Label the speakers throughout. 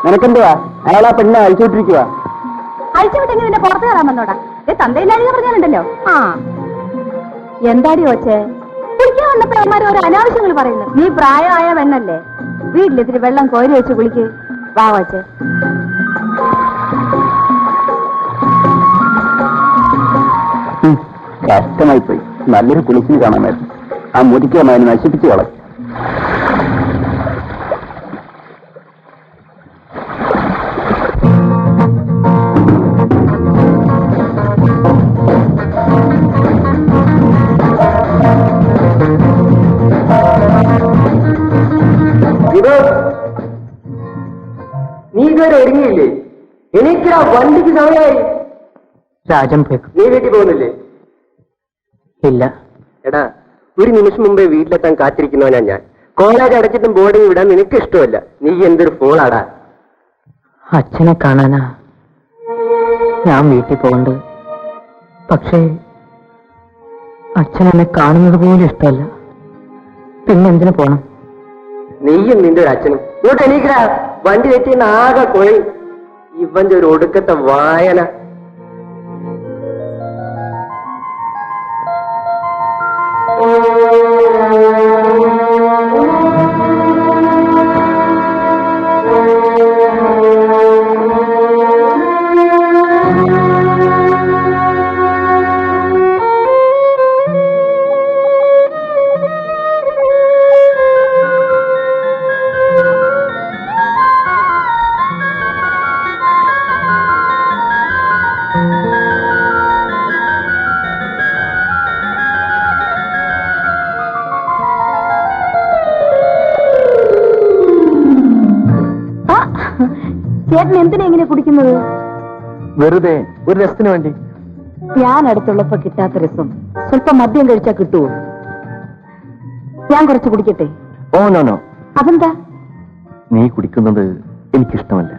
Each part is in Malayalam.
Speaker 1: നിനക്കെന്തുവാ അയാൾ ആ പെണ്ണെ അഴിച്ചുവിട്ടിരിക്കുക.
Speaker 2: അഴിച്ചുവിട്ടെങ്കിൽ നിന്റെ പുറത്ത് കയറാൻ വന്നോടാ. തന്തയില്ലാതെ പറഞ്ഞാലുണ്ടല്ലോ. ആ എന്താടി ഓച്ചേ, കുളിക്കാൻ വന്നപ്പോ അമ്മമാർ ഓരോ അനാവശ്യങ്ങൾ പറയുന്നു. നീ പ്രായമായ പെണ്ണല്ലേ, വീട്ടിലിത്തിരി വെള്ളം കോരി വെച്ച് കുളിക്ക്. വാ ഓച്ചേ.
Speaker 1: കഷ്ടമായിപ്പോയി. നല്ലൊരു കുളിച്ചിന് കാണാമായിരുന്നു. ആ മുരിക്ക് അമ്മ നശിപ്പിച്ചു കളയും.
Speaker 3: നീ ഇതുവരെ ഒരുങ്ങിയില്ലേ? എനിക്കാ വണ്ടിക്ക് സമയമായി.
Speaker 1: രാജൻ
Speaker 3: നീ വീട്ടിൽ പോകുന്നില്ലേ?
Speaker 1: ഇല്ല.
Speaker 3: എടാ, ഒരു നിമിഷം മുമ്പേ വീട്ടിലെത്താൻ കാത്തിരിക്കുന്നവനാ ഞാൻ. കോളേജ് അടച്ചിട്ടും ബോർഡിംഗ് വിടാൻ നിനക്ക് ഇഷ്ടമല്ല. നീ എന്തൊരു ഫോളാടാ.
Speaker 1: അച്ഛനെ കാണാനാ ഞാൻ വീട്ടിൽ പോകണ്ട്. പക്ഷേ അച്ഛൻ എന്നെ കാണുന്നത് പോലും ഇഷ്ടമല്ല. പിന്നെന്തിനു പോണം?
Speaker 3: നീയും നിന്റെ ഒരു അച്ഛനും ഇങ്ങോട്ട് എണീക്കടാ. വണ്ടി തെറ്റിന്ന് ആകെ കൊഴയും. ഇവന്റെ ഒരു ഒടുക്കത്തെ വായന.
Speaker 2: ചേട്ടൻ എന്തിനാ ഇങ്ങനെ കുടിക്കുന്നത്?
Speaker 1: വെറുതെ ഒരു രസത്തിന് വേണ്ടി.
Speaker 2: ഞാൻ അടുത്തുള്ളപ്പോ കിട്ടാത്ത രസം സ്വല്പം മദ്യം കഴിച്ചാൽ കിട്ടുമോ? ഞാൻ കുറച്ച് കുടിക്കട്ടെ?
Speaker 1: Oh no no.
Speaker 2: അതെന്താ?
Speaker 1: നീ കുടിക്കുന്നത് എനിക്കിഷ്ടമല്ല.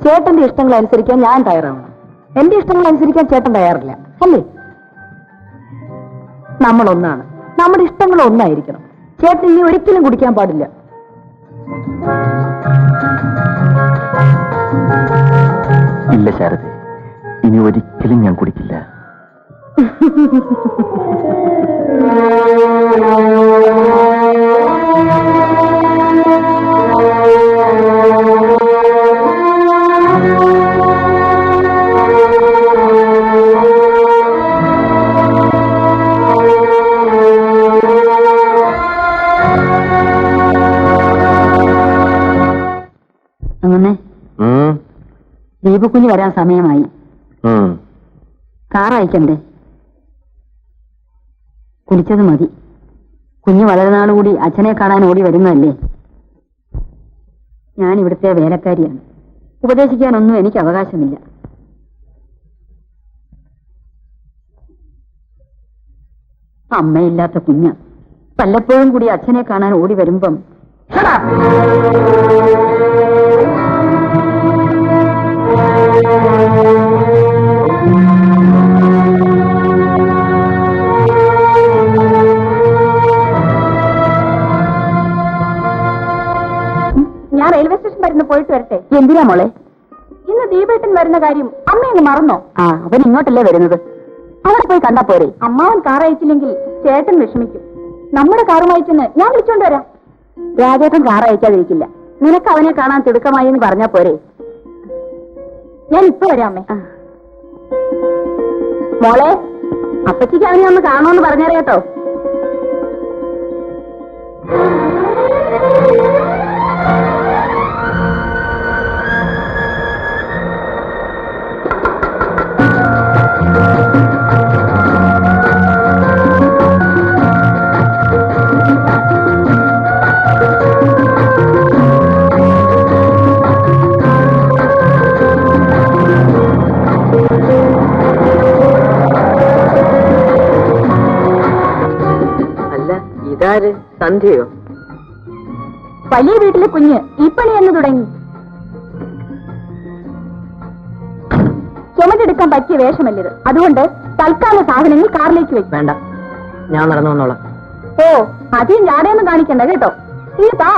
Speaker 2: ചേട്ടന്റെ ഇഷ്ടങ്ങൾ അനുസരിക്കാൻ ഞാൻ തയ്യാറാവണം. എന്റെ ഇഷ്ടങ്ങൾ അനുസരിക്കാൻ ചേട്ടൻ തയ്യാറില്ല അല്ലേ? നമ്മൾ ഒന്നാണ്, നമ്മുടെ ഇഷ്ടങ്ങൾ ഒന്നായിരിക്കണം. ചേട്ടൻ ഇനി ഒരിക്കലും കുടിക്കാൻ പാടില്ല.
Speaker 1: ഇല്ല ശാരദ, ഇനി ഒരിക്കലും ഞാൻ കുടിക്കില്ല.
Speaker 2: അങ്ങനെ ദീപക്കുഞ്ഞ് വരാൻ സമയമായി. കാർ അയക്കണ്ടേ? കുടിച്ചത് മതി. കുഞ്ഞ് വളരെ നാളുകൂടി അച്ഛനെ കാണാൻ ഓടി വരുന്നതല്ലേ. ഞാൻ ഇവിടുത്തെ വേലക്കാരിയാണ്. ഉപദേശിക്കാനൊന്നും എനിക്ക് അവകാശമില്ല. അമ്മയില്ലാത്ത കുഞ്ഞ് വല്ലപ്പോഴും കൂടി അച്ഛനെ കാണാൻ ഓടി വരുമ്പം ഞാൻ റെയിൽവേ സ്റ്റേഷൻ വരുന്ന പോയിട്ട് വരട്ടെ. എന്തിനാ മോളെ? ഇന്ന് ദീപേട്ടൻ വരുന്ന കാര്യം അമ്മ അങ്ങ് മറന്നോ? അവൻ ഇങ്ങോട്ടല്ലേ വരുന്നത്. അവിടെ പോയി കണ്ടാ പോരെ. അമ്മാവൻ കാർ അയച്ചില്ലെങ്കിൽ ചേട്ടൻ വിഷമിക്കും. നമ്മുടെ കാറുമായി ചെന്ന് ഞാൻ വിളിച്ചോണ്ട് വരാം. രാജേട്ടൻ കാർ അയക്കാതിരിക്കില്ല. നിനക്ക് അവനെ കാണാൻ തിടുക്കമായി എന്ന് പറഞ്ഞാ പോരെ. ഞാൻ ഇപ്പൊ വരാം അമ്മേ. മോളെ, അപ്പച്ചിക്ക് അവനെ ഒന്ന് കാണുമെന്ന് പറഞ്ഞാലേ കേട്ടോ.
Speaker 3: ഇതാര്? സന്ധ്യയോ?
Speaker 2: വലിയ വീട്ടിലെ കുഞ്ഞ് ഈ പണി എന്ന് തുടങ്ങി. ചുമടെടുക്കാൻ പറ്റിയ വേഷമല്ലിത്. അതുകൊണ്ട് തൽക്കാല സാധനങ്ങൾ കാറിലേക്ക് വെക്കും.
Speaker 3: വേണ്ട, ഞാൻ നടന്നു വന്നോളാം.
Speaker 2: ഓ, അധികം ഞാടേന്ന് കാണിക്കണ്ട കേട്ടോ. ഇതാ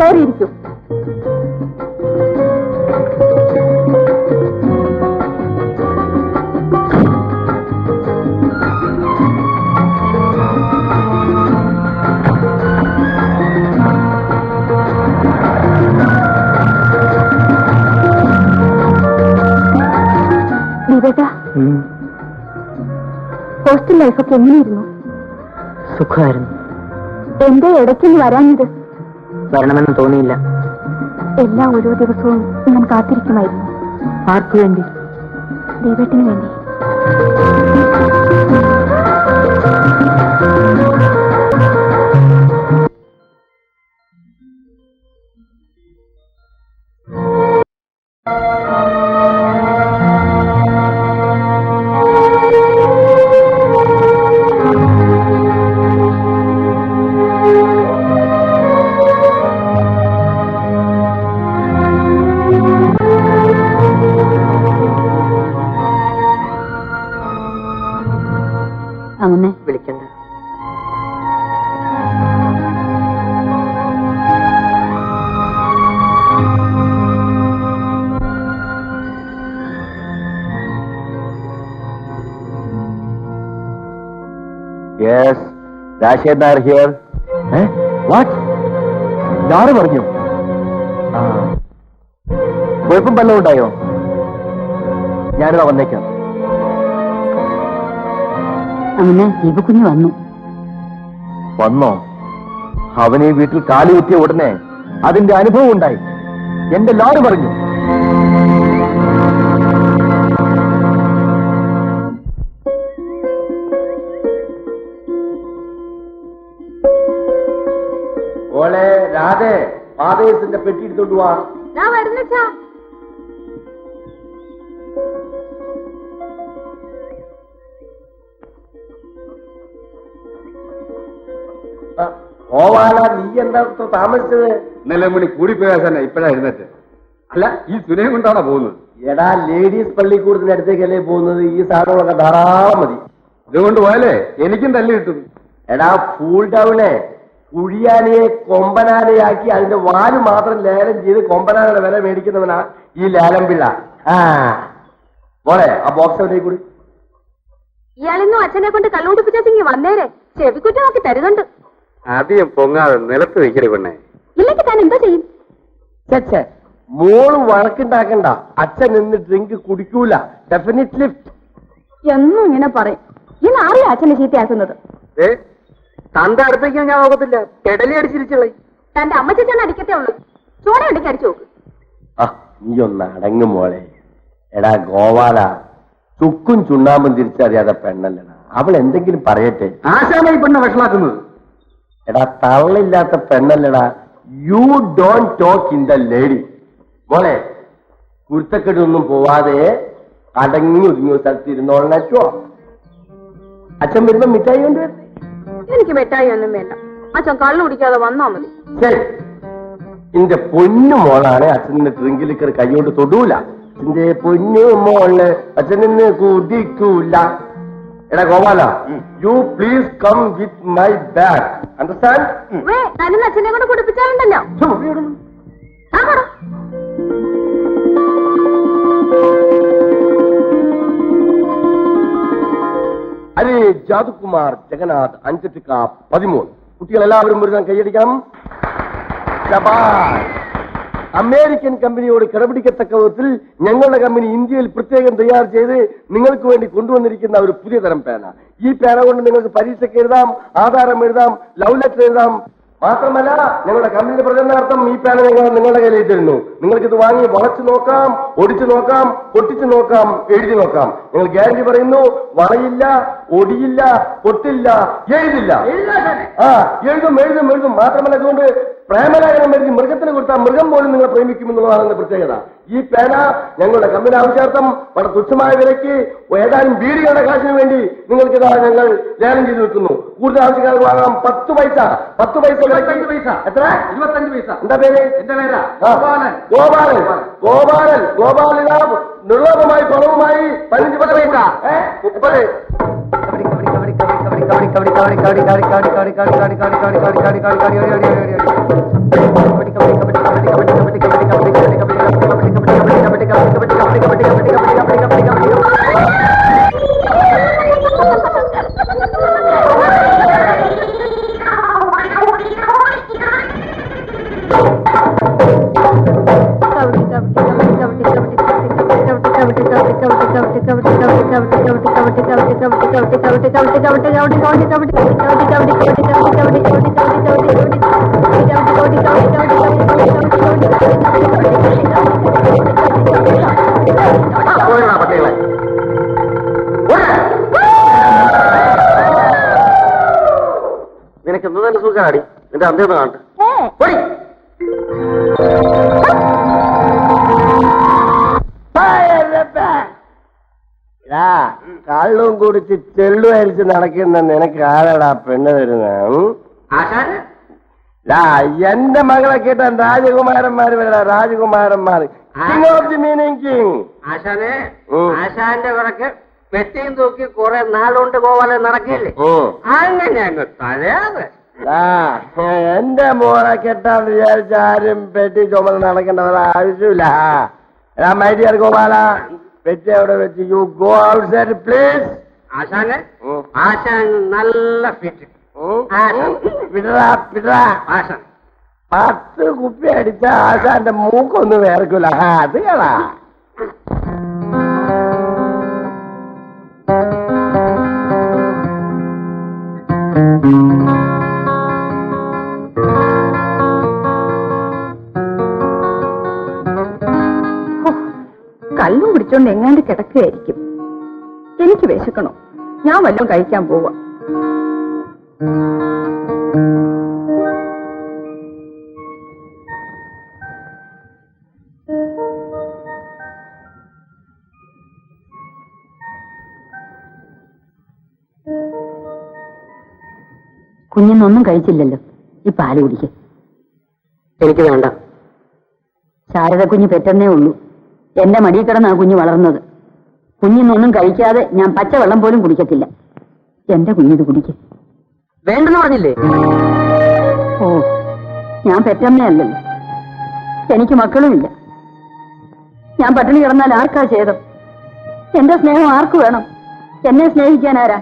Speaker 2: കയറിയിരിക്കൂ. ഹോസ്റ്റൽ ലൈഫൊക്കെ എങ്ങനെയിരുന്നു?
Speaker 3: സുഖമായിരുന്നു.
Speaker 2: എന്റെ ഇടയ്ക്കൊന്ന് വരാഞ്ഞത്?
Speaker 3: വരണമെന്ന് തോന്നിയില്ല.
Speaker 2: എല്ലാ ഓരോ ദിവസവും ഞാൻ കാത്തിരിക്കുമായിരുന്നു.
Speaker 3: ആർക്കു വേണ്ടി?
Speaker 2: ദൈവത്തിന് വേണ്ടി. അങ്ങനെ
Speaker 3: വിളിക്കണ്ട.
Speaker 1: Yes, Rashid Nair here. What? ആര് പറഞ്ഞു? കുഴപ്പം വല്ലതും ഉണ്ടായോ? ഞാനിതാ വന്നേക്കാം.
Speaker 2: അങ്ങനെ ദീപക്കുഞ്ഞ് വന്നു.
Speaker 1: വന്നോ? അവനെ വീട്ടിൽ കാലുകുത്തിയ ഉടനെ അതിന്റെ അനുഭവം ഉണ്ടായി. എന്റെ ലാറ് പറഞ്ഞു. ഓളെ
Speaker 3: പെട്ടി എടുത്തോണ്ട് പോവാ.
Speaker 2: ഞാൻ വരുന്നച്ചാ.
Speaker 3: ഓവാല, നീ എന്താ താമസിച്ചത്?
Speaker 1: ഇന്നലെ മണി കൂടിപ്പോയാ തന്നെ ഇപ്പഴാ എഴുന്നേറ്റ്. അല്ല, ഈ സുനയും കൊണ്ടാണോ പോകുന്നത്?
Speaker 3: എടാ, ലേഡീസ് പള്ളിക്കൂടത്തിന്റെ അടുത്തേക്കല്ലേ പോകുന്നത്? ഈ സാധനങ്ങളൊക്കെ ധാരാളം മതി.
Speaker 1: ഇതുകൊണ്ട് പോയാലേ എനിക്കും തല്ലി കിട്ടും.
Speaker 3: എടാ, ഫൂൾ ടൗണെ കുഴിയാനയെ കൊമ്പനാനയാക്കി അതിന്റെ വാല് മാത്രം ലേലം ചെയ്ത് കൊമ്പനാനയുടെ വില മേടിക്കുന്നവനാ ഈ ലേലം പിള്ള. മോളെ, ആ ബോക്സ് എവിടേക്ക് കൂടി.
Speaker 2: ഇയാളെന്നും അച്ഛനെ കൊണ്ട് കള്ളുകുടിപ്പിച്ചെങ്കിൽ വന്നേരെ ചെവിക്കുറ്റ നോക്കി തരുന്നുണ്ട്.
Speaker 1: അധികം പൊങ്ങാതെ നിലത്ത് വെക്കരുത് പെണ്ണേ.
Speaker 2: ഇല്ലെങ്കിൽ താൻ എന്താ ചെയ്യും?
Speaker 3: ചേ, മോള് വഴക്കുണ്ടാക്കണ്ട. അച്ഛൻ നിന്ന് ഡ്രിങ്ക് കുടിക്കൂല. ഡെഫിനറ്റ്ലി
Speaker 2: എന്നും ഇങ്ങനെ പറയും. ഇന്ന് ആരെയാ അച്ഛനെ ചീത്തയാക്കുന്നത്?
Speaker 3: തന്റെ അടുത്തേക്ക് ഞാൻ നോക്കത്തില്ല. പെടലി അടിച്ചിരിച്ചോളെ.
Speaker 2: തന്റെ അമ്മ ചേച്ചൻ അടിക്കത്തേ ഉള്ളൂ. ചോടയുണ്ടെങ്കിൽ അടിച്ചു നോക്ക്.
Speaker 3: നീ ഒന്ന് അടങ്ങും മോളെ. എടാ ഗോവാല, ചുക്കും ചുണ്ണാമ്പും തിരിച്ചറിയാതെ പെണ്ണല്ലടാ. അവൾ എന്തെങ്കിലും പറയട്ടെ.
Speaker 1: ആശാനായി പെണ്ണ വഷളാക്കുന്നത്.
Speaker 3: എടാ, തള്ളില്ലാത്ത പെണ്ണല്ലടാ. You don't talk in the lady. മോളെ, കുരുത്തക്കെട്ടൊന്നും പോവാതെ അടങ്ങി ഒതുങ്ങിയ സ്ഥലത്ത് ഇരുന്നോളോ. അച്ഛൻ വരുമ്പോ മിഠായി കൊണ്ടുവരുന്നേ.
Speaker 2: എനിക്ക് മിഠായി ഒന്നും വേണ്ട. അച്ഛൻ കള്ളു കുടിക്കാതെ വന്നാ മതി.
Speaker 3: ശരി, എന്റെ പൊന്നു മോളാണ്. അച്ഛൻ്റെ ഡ്രിങ്കിലിക്കർ കൈയോട്ട് തൊടൂല. എന്റെ പൊന്നു മോള് അച്ഛനിന്ന് കുടിക്കൂല. എടാ Gopala, you please come with my bag. Understand?
Speaker 2: തന്നെ അച്ഛനെ കൊണ്ട് കുടിപ്പിച്ചാലുണ്ടല്ലോ.
Speaker 3: അരേ ജാദുകുമാർ ജഗന്നാഥ് 5-13. കുട്ടികളെല്ലാവരും മുരുകൻ കൈയടിക്കണം. അമേരിക്കൻ കമ്പനിയോട് കിടപിടിക്കത്തക്ക വിധത്തിൽ ഞങ്ങളുടെ കമ്പനി ഇന്ത്യയിൽ പ്രത്യേകം തയ്യാർ ചെയ്ത് നിങ്ങൾക്ക് വേണ്ടി കൊണ്ടുവന്നിരിക്കുന്ന ഒരു പുതിയ തരം പേന. ഈ പേന കൊണ്ട് നിങ്ങൾക്ക് പരീക്ഷയ്ക്ക് എഴുതാം, ആധാരം എഴുതാം, ലവ് ലെറ്റർ എഴുതാം. മാത്രമല്ല, ഞങ്ങളുടെ കമ്പനിയുടെ പ്രചരണാർത്ഥം ഈ പേന ഞങ്ങൾ നിങ്ങളുടെ കയ്യിൽ തരുന്നു. നിങ്ങൾക്കിത് വാങ്ങി വളച്ചു നോക്കാം, ഒടിച്ചു നോക്കാം, പൊട്ടിച്ചു നോക്കാം, എഴുതി നോക്കാം. ഞങ്ങൾ ഗ്യാരണ്ടി പറയുന്നു, വളയില്ല, ഒടിയില്ല, പൊട്ടില്ല, എഴുതില്ല. എഴുതും എഴുതും എഴുതും. മാത്രമല്ല, ഇതുകൊണ്ട് പ്രേമലേഖനം എഴുതി മൃഗത്തിന് കൊടുത്താൽ മൃഗം പോലും നിങ്ങളെ പ്രേമിക്കുമെന്നുള്ളതാണ് പ്രത്യേകത. ഈ പേന ഞങ്ങളുടെ കമ്പനി ആവശ്യാർത്ഥം വളരെ തുച്ഛമായ വിലയ്ക്ക് ഏതാനും ബീഡികളുടെ കാശിന് വേണ്ടി നിങ്ങൾക്ക് ഞങ്ങൾ ലേലം ചെയ്ത് വെക്കുന്നു. കൂടുതൽ ആവശ്യക്കാർക്ക് വാങ്ങാം. 10 പൈസ. 10 പൈസ. 25 പൈസ. എത്ര? 25 പൈസ. എന്താ പേര്? എന്റെ പേരാ ഗോപാലൻ. ഗോപാലൻ ഗോപാലൻ ഗോപാലൻ നിർലോഭമായി പണവുമായി 15 പൈസ. 30. നിനക്ക് എന്ത് നല്ല സുഖാടി. നിന്റെ അന്തേന്ന് കാണട്ടെ. കള്ളും കുടിച്ച് ചെള്ളു അരിച്ച് നടക്കുന്ന നിനക്ക് ആരാടാ പെണ്ണ് തരുന്ന? എന്റെ മകളെ കേട്ടാൻ രാജകുമാരന്മാര് വരാ. രാജകുമാരന്മാർ. King of the meaning king.
Speaker 4: ആശാനെ, ആശാന്റെ വിറക്ക് പെട്ടിയും തൂക്കി കുറെ നാളുകൊണ്ട് പോവാതെ നടക്കില്ലേ? അങ്ങനെ അങ്ങ് തലയാതെ.
Speaker 3: എന്റെ മോളെ കെട്ടാന്ന് വിചാരിച്ച ആരും പെട്ടി ചുമന്ന് നടക്കേണ്ടവർ ആവശ്യമില്ല. മൈ ഡിയർ ഗോപാല, പെട്ടി അവിടെ വെച്ച് യു ഗോ ഔട്ട്സൈഡ് പ്ലീസ്.
Speaker 4: ആശാനെ, ആശാൻ നല്ല ഫിറ്റ്. ആശാൻ
Speaker 3: 10 കുപ്പി അടിച്ച ആശാന്റെ മൂക്കൊന്നും വേർക്കൂല. അത് കളാ.
Speaker 2: കള്ളും കുടിച്ചോണ്ട് എങ്ങാണ്ട് കിടക്കുകയായിരിക്കും. എനിക്ക് വിശക്കണോ? ഞാൻ വല്ലതും കഴിക്കാൻ പോവാ. കുഞ്ഞിനൊന്നും കഴിച്ചില്ലല്ലോ, ഈ പാല് കുടിക്ക്.
Speaker 4: എനിക്ക് വേണ്ട.
Speaker 2: ശാരദ കുഞ്ഞ് പെറ്റെന്നേ ഉള്ളൂ. എന്റെ മടിയിൽ കിടന്നാ കുഞ്ഞ് വളർന്നത്. കുഞ്ഞിനൊന്നും കഴിക്കാതെ ഞാൻ പച്ചവെള്ളം പോലും കുടിക്കത്തില്ല. എന്റെ കുഞ്ഞിത് കുടിക്ക്.
Speaker 4: വേണ്ടെന്ന് പറഞ്ഞില്ലേ?
Speaker 2: ഓ, ഞാൻ പെറ്റമ്മയല്ലല്ലോ, എനിക്ക് മക്കളുമില്ല. ഞാൻ പട്ടിണി കിടന്നാൽ ആർക്കാ ഛേദം? എന്റെ സ്നേഹം ആർക്ക് വേണം? എന്നെ സ്നേഹിക്കാൻ ആരാ?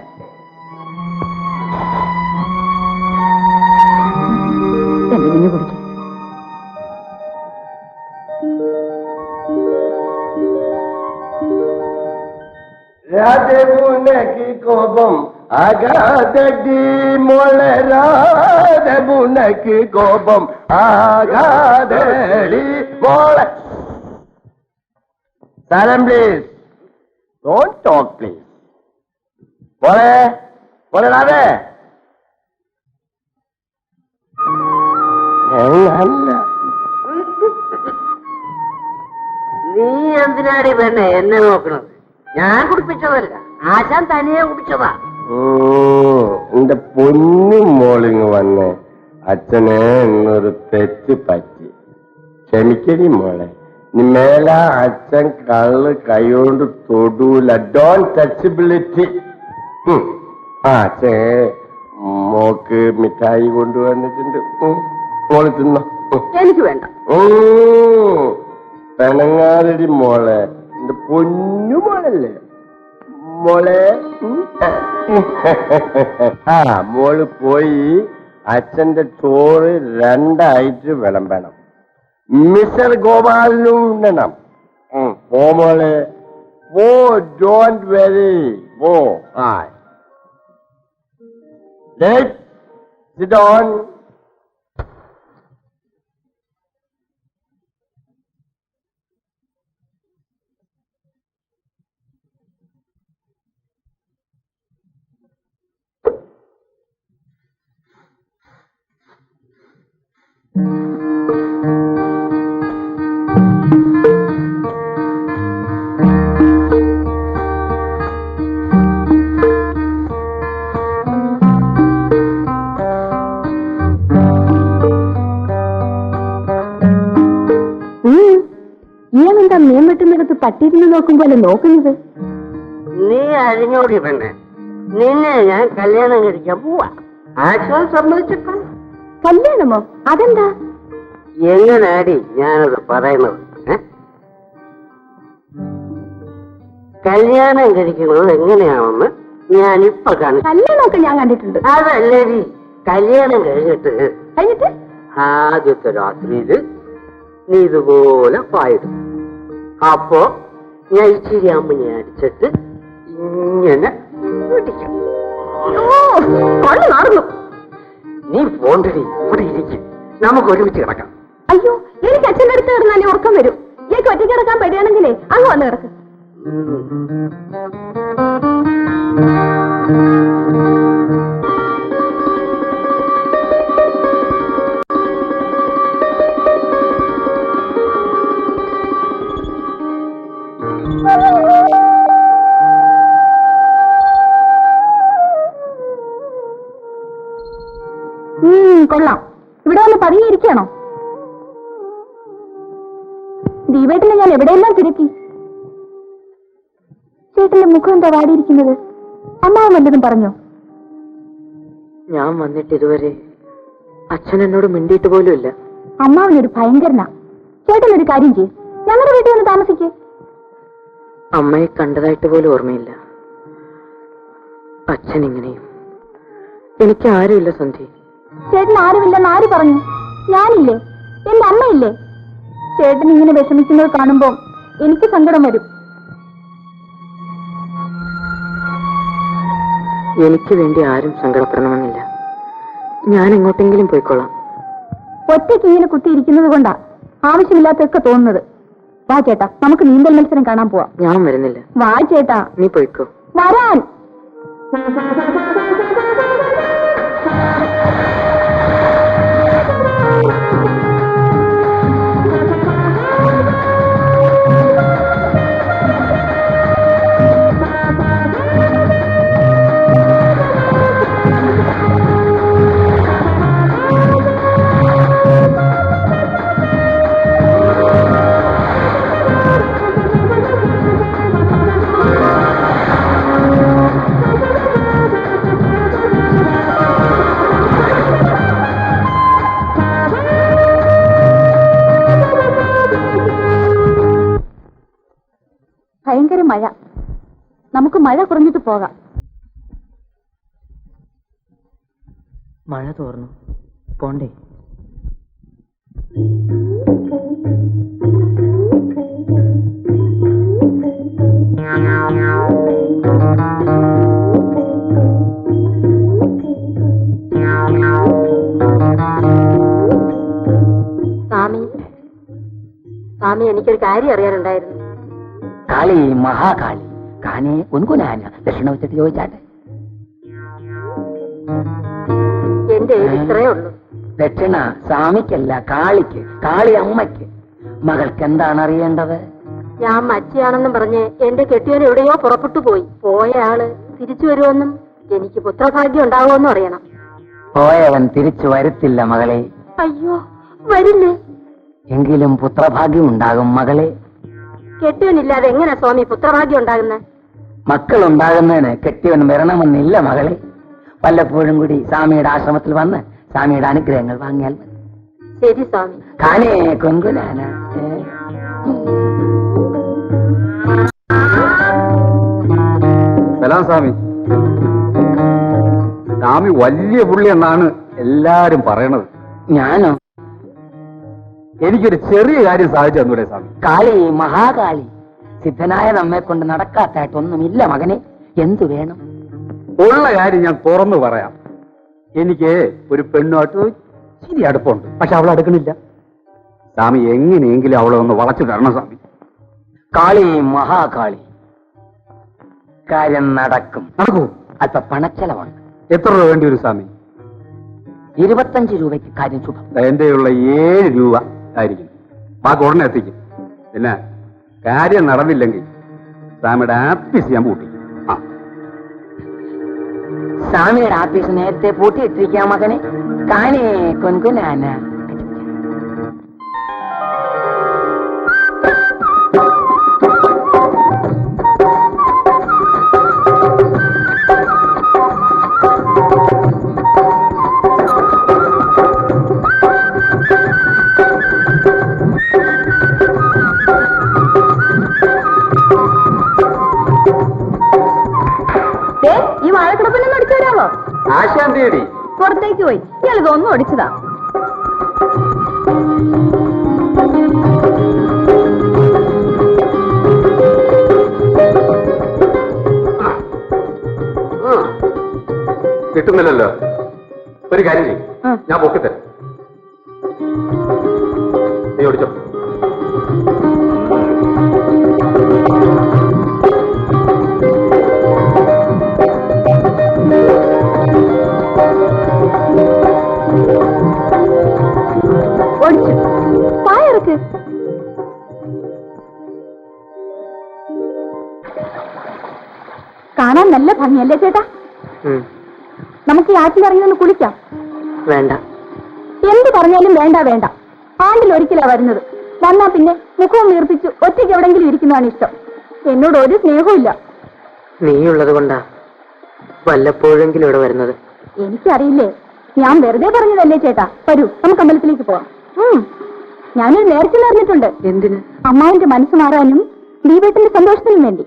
Speaker 2: എന്റെ കുഞ്ഞു കുടിക്കും.
Speaker 3: രാജമുനക്ക് കോപം ആകാതടി മോളെ, രാജമുനക്ക് കോപം ആകാതടി മോളെ. സാരം പ്ലീസ്, ഡോണ്ട് ടോക്ക് പ്ലീസ്. മോളെ മോളെ രാധേ, അല്ല
Speaker 4: നീ എന്തിനാടി പെണ്ണെ എന്നെ നോക്കണത്? ഞാൻ കുടിപ്പിച്ചതല്ല, ആശാൻ തനിയെ കുടിച്ചതാ.
Speaker 3: എന്റെ പൊന്നു മോളിങ് വന്ന് അച്ഛനെ എന്നൊരു തെറ്റ് പറ്റി, ക്ഷമിക്കടി മോളെ. നീ മേല അച്ഛൻ കള്ള് കൈകൊണ്ട് തൊടൂല. ഡോൺ ടച്ചബിലിറ്റി. അച്ഛൻ മോക്ക് മിഠായി കൊണ്ടുവന്നിട്ടുണ്ട്, മോള് തിന്നോ.
Speaker 2: എനിക്ക് വേണ്ട.
Speaker 3: പെണങ്ങാരടി മോളെ, എന്റെ പൊന്നു മോളല്ലേ മോളെ. മോള് പോയി അച്ഛന്റെ ചോറ് 2 ആയിട്ട് വിളമ്പണം. മിസ്റ്റർ ഗോപാലിനും ഉണ്ണണം. പോ മോളെ, പോ. ഡോണ്ട് വെരി, പോ. Sit down.
Speaker 2: ഇയാളെന്താ മീൻ വെട്ടുന്നിടത്ത് പട്ടിരുന്ന് നോക്കുമ്പോലെ നോക്കുന്നത്?
Speaker 4: നീ അരിഞ്ഞോടി പെണ്ണെ, നിന്നെ ഞാൻ കല്യാണം കഴിക്കാൻ പോവാ. ആശാൻ സമ്മതിച്ചിട്ടുണ്ട്.
Speaker 2: കല്യാണമോ? അതെന്താ?
Speaker 4: എങ്ങനാടി ഞാനത് പറയുന്നത്? കല്യാണം കഴിക്കുന്നത് എങ്ങനെയാണെന്ന് ഞാനിപ്പൊ കാണിച്ചു.
Speaker 2: കല്യാണമൊക്കെ ഞാൻ കണ്ടിട്ടുണ്ട്.
Speaker 4: അതല്ലേടി, കല്യാണം കഴിഞ്ഞിട്ട് ആദ്യത്തെ രാത്രിയില് നീ ഇതുപോലെ പായിടും. അപ്പോ ഞാൻ ഇച്ചിരി അമ്മനെ അടിച്ചിട്ട് ഇങ്ങനെ പിടിക്കും. നീ പോണ്ടടി, ഇവിടെ ഇരിക്കും, നമുക്ക് ഒരുമിച്ച് കിടക്കാം.
Speaker 2: അയ്യോ, എനിക്ക് അച്ഛൻ്റെ അടുത്ത് കിടന്നാലേ ഉറക്കം വരും. എനിക്ക് ഒറ്റയ്ക്ക് കിടക്കാൻ പറ്റുകയാണെങ്കിലേ അങ്ങ് വന്ന് കിടക്ക്. കൊള്ളാം. ഇവിടെ വന്ന് പതിയിരിക്കണോ? ദീപേട്ടിനെ ഞാൻ എവിടെയെല്ലാം തിരക്കി. ചേട്ടന്റെ മുഖം എന്താ വാടിയിരിക്കുന്നത്? അമ്മാവൻ വല്ലതും പറഞ്ഞോ?
Speaker 4: ഞാൻ വന്നിട്ട് ഇതുവരെ അച്ഛൻ എന്നോട് മിണ്ടിയിട്ട് പോലും ഇല്ല.
Speaker 2: അമ്മാവനൊരു ഭയങ്കരനാ. ചേട്ടനൊരു കാര്യം ചെയ്യും, ഞങ്ങളുടെ വീട്ടിൽ വന്ന് താമസിക്കേ.
Speaker 4: അമ്മയെ കണ്ടതായിട്ട് പോലും ഓർമ്മയില്ല. അച്ഛൻ ഇങ്ങനെയും. എനിക്ക് ആരുമില്ല സന്ധി.
Speaker 2: ചേട്ടൻ ആരുമില്ലെന്ന് ആര് പറഞ്ഞു? ഞാനില്ലേ, എന്റെ അമ്മയില്ലേ. ചേട്ടൻ ഇങ്ങനെ വിഷമിക്കുന്നത് കാണുമ്പോ എനിക്ക് സങ്കടം വരും.
Speaker 4: എനിക്ക് വേണ്ടി ആരും സങ്കടപ്പെടണമെന്നില്ല. ഞാൻ എങ്ങോട്ടെങ്കിലും പോയിക്കോളാം.
Speaker 2: ഒറ്റയ്ക്ക് ഇങ്ങനെ കുത്തിയിരിക്കുന്നത് കൊണ്ടാ ആവശ്യമില്ലാത്തൊക്കെ തോന്നുന്നത്. വാ ചേട്ടാ, നമുക്ക് നീന്തൽ മത്സരം കാണാൻ പോവാം.
Speaker 4: ഞാൻ വരുന്നില്ല.
Speaker 2: വാ ചേട്ടാ.
Speaker 4: നീ പോയിക്കോ.
Speaker 2: വരാൻ. ഭയങ്കര മഴ. നമുക്ക് മഴ കുറഞ്ഞിട്ട് പോകാം.
Speaker 5: മഴ തോർന്നു പോണ്ടേ?
Speaker 2: സ്വാമി, എനിക്കൊരു കാര്യം അറിയാനുണ്ടായിരുന്നു.
Speaker 5: കാളി മഹാകാളി കാനെ കുൻകുനാന ദക്ഷിണ വെച്ചിട്ട് ചോദിച്ചാട്ടെ.
Speaker 2: എന്റെ ഇത്രയേ ഉള്ളൂ.
Speaker 5: ദക്ഷിണ സ്വാമിക്കല്ല, കാളിക്ക്, കാളി അമ്മയ്ക്ക്. മകൾക്ക് എന്താണ് അറിയേണ്ടത്?
Speaker 2: ഞാൻ മച്ചിയാണെന്നും പറഞ്ഞ് എന്റെ കെട്ടിയവൻ എവിടെയോ പുറപ്പെട്ടു പോയി. പോയ ആള് തിരിച്ചു വരുമെന്നും എനിക്ക് പുത്രഭാഗ്യം ഉണ്ടാവുമെന്നും അറിയണം.
Speaker 5: പോയവൻ തിരിച്ചു വരുത്തില്ല മകളെ.
Speaker 2: അയ്യോ, വരില്ലേ?
Speaker 5: എങ്കിലും പുത്രഭാഗ്യം ഉണ്ടാകും മകളെ.
Speaker 2: കെട്ടിയവനില്ലാതെ എങ്ങനെ സ്വാമി പുത്രഭാഗ്യം ഉണ്ടാകുന്നത്?
Speaker 5: മക്കളുണ്ടാകുന്നതിന് കെട്ടിയവൻ വരണമെന്നില്ല മകളെ. വല്ലപ്പോഴും കൂടി സ്വാമിയുടെ ആശ്രമത്തിൽ വന്ന് സ്വാമിയുടെ അനുഗ്രഹങ്ങൾ വാങ്ങിയാൽ മതി.
Speaker 2: ശരി സ്വാമി.
Speaker 5: കാനേ കുൻകുനാന.
Speaker 1: സലാം സ്വാമി. സ്വാമി വലിയ പുള്ളി എന്നാണ് എല്ലാരും പറയണത്.
Speaker 5: ഞാനോ?
Speaker 1: എനിക്കൊരു ചെറിയ കാര്യം സാധിച്ചു തന്നൂടെ സ്വാമി?
Speaker 5: കാളി മഹാകാളി, സിദ്ധനായ നമ്മെ കൊണ്ട് നടക്കാത്തായിട്ടൊന്നുമില്ല മകനെ. എന്തു വേണം?
Speaker 1: ഉള്ള കാര്യം ഞാൻ തുറന്നു പറയാം. എനിക്ക് ഒരു പെണ്ണുമായിട്ട് ഇച്ചിരി അടുപ്പമുണ്ട്. പക്ഷെ അവൾ അടുക്കണില്ല. സ്വാമി എങ്ങനെയെങ്കിലും അവളെ ഒന്ന് വളച്ചു തരണം സ്വാമി.
Speaker 5: കാളി മഹാകാളി, കാര്യം നടക്കും.
Speaker 1: നടക്കൂ?
Speaker 5: അല്പ പണച്ചെലവുണ്ട്.
Speaker 1: എത്ര രൂപ വേണ്ടി വരും സ്വാമി?
Speaker 5: 25 രൂപയ്ക്ക് കാര്യം ശുഭം.
Speaker 1: എന്റെ ഉള്ള 7 രൂപ ആയിരിക്കും. ബാക്കി ഉടനെ എത്തിക്കും. പിന്നെ കാര്യം നടന്നില്ലെങ്കിൽ സ്വാമിയുടെ ആപ്പീസ് ഞാൻ പൂട്ടി. ആ,
Speaker 5: സ്വാമിയുടെ ആഫീസ് നേരത്തെ പൂട്ടിയിട്ടിരിക്കാം മകനെ. കാനേ കുൻകുനാന.
Speaker 2: ഈ വാഴക്കിടപ്പിനൊന്നും അടിച്ചു തരാമോ?
Speaker 1: ആശാന്തിയടി
Speaker 2: പുറത്തേക്ക് പോയി. ഇയാൾ ഇതൊന്നും അടിച്ചതാ.
Speaker 1: കിട്ടുന്നില്ലല്ലോ. ഒരു കാര്യം ചെയ്യും, ഞാൻ പൊക്കിത്തരാം. നീ ഓടിച്ചോ.
Speaker 2: ഓടിച്ചു പായർക്ക്. കാണാൻ നല്ല ഭംഗിയല്ലേ ചേട്ടാ? നമുക്ക് ഈ ആറ്റിലിറങ്ങി ഒന്ന് കുളിക്കാം.
Speaker 5: വേണ്ട.
Speaker 2: എന്ത് പറഞ്ഞാലും വേണ്ട വേണ്ട. ആണ്ടിൽ ഒരിക്കലാ വരുന്നത്. വന്നാ പിന്നെ മുഖവും വീർപ്പിച്ചു ഒറ്റയ്ക്ക് എവിടെങ്കിലും ഇരിക്കുന്നതാണ് ഇഷ്ടം. എന്നോട് ഒരു സ്നേഹവും ഇല്ല.
Speaker 5: നീയുള്ളത് കൊണ്ടാ വല്ലപ്പോഴെങ്കിലും ഇവിടെ വരുന്നത്.
Speaker 2: എനിക്കറിയില്ലേ, ഞാൻ വെറുതെ പറഞ്ഞതല്ലേ ചേട്ടാ. വരൂ, നമുക്ക് അമ്പലത്തിലേക്ക് പോവാം. ഞാനൊരു നേർച്ച നേർന്നിട്ടുണ്ട്.
Speaker 5: എന്തിന്?
Speaker 2: അമ്മാവിന്റെ മനസ്സ് മാറാനും ദീപത്തിന്റെ സന്തോഷത്തിനും വേണ്ടി.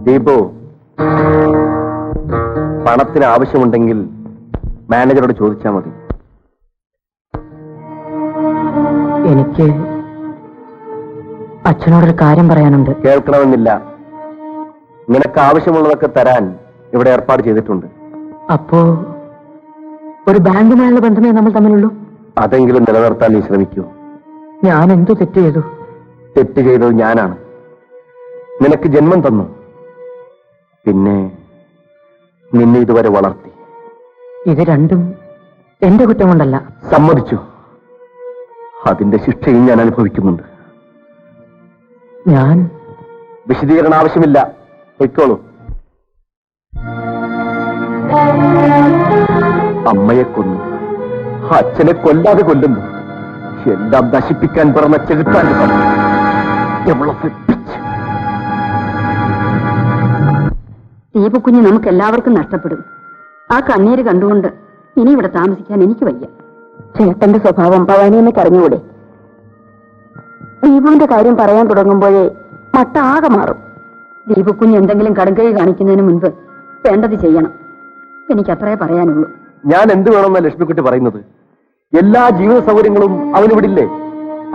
Speaker 3: ദീപു, പണത്തിന് ആവശ്യമുണ്ടെങ്കിൽ മാനേജറോട് ചോദിച്ചാൽ മതി.
Speaker 5: എനിക്ക് അച്ഛനോടൊരു കാര്യം പറയാനുണ്ട്.
Speaker 3: കേൾക്കണമെന്നില്ല. നിനക്ക് ആവശ്യമുള്ളതൊക്കെ തരാൻ ഇവിടെ ഏർപ്പാട് ചെയ്തിട്ടുണ്ട്.
Speaker 5: അപ്പോ ഒരു ബാങ്കുമായുള്ള ബന്ധമേ നമ്മൾ തമ്മിലുള്ളൂ?
Speaker 3: അതെങ്കിലും നിലനിർത്താൻ നീ ശ്രമിക്കൂ.
Speaker 5: ഞാൻ എന്തു തെറ്റ് ചെയ്തു?
Speaker 3: തെറ്റ് ചെയ്തത് ഞാനാണ്. നിനക്ക് ജന്മം തന്നു, പിന്നെ നിന്നെ ഇതുവരെ വളർത്തി.
Speaker 5: ഇത് രണ്ടും എന്റെ കുറ്റം കൊണ്ടല്ല.
Speaker 3: സമ്മതിച്ചു. അതിന്റെ ശിക്ഷയും ഞാൻ അനുഭവിക്കുന്നുണ്ട്.
Speaker 5: ഞാൻ
Speaker 3: വിശദീകരണം ആവശ്യമില്ല. പൊയ്ക്കോളൂ. അമ്മയെ കൊന്നു, അച്ഛനെ കൊല്ലാതെ കൊല്ലുന്നു. എല്ലാം നശിപ്പിക്കാൻ പറഞ്ഞ ചെകുത്താന്റെ
Speaker 2: ദീപക്കുഞ്ഞ് നമുക്ക് എല്ലാവർക്കും നഷ്ടപ്പെടും. ആ കണ്ണീര് കണ്ടുകൊണ്ട് ഇനി ഇവിടെ താമസിക്കാൻ എനിക്ക് വയ്യ. ചേട്ടന്റെ സ്വഭാവം ഭവാനിയമ്മയ്ക്ക് അറിഞ്ഞുകൂടെ? ദീപുവിന്റെ കാര്യം പറയാൻ തുടങ്ങുമ്പോഴേ മട്ടാകെ മാറും. ദീപക്കുഞ്ഞ് എന്തെങ്കിലും കടുങ്കൈ കാണിക്കുന്നതിന് മുൻപ് വേണ്ടത് ചെയ്യണം. എനിക്കത്രേ പറയാനുള്ളൂ.
Speaker 3: ഞാൻ എന്ത് വേണമെന്ന ലക്ഷ്മിക്കുട്ടി പറയുന്നത്? എല്ലാ ജീവിത സൗകര്യങ്ങളും അവന് വിടില്ലേ?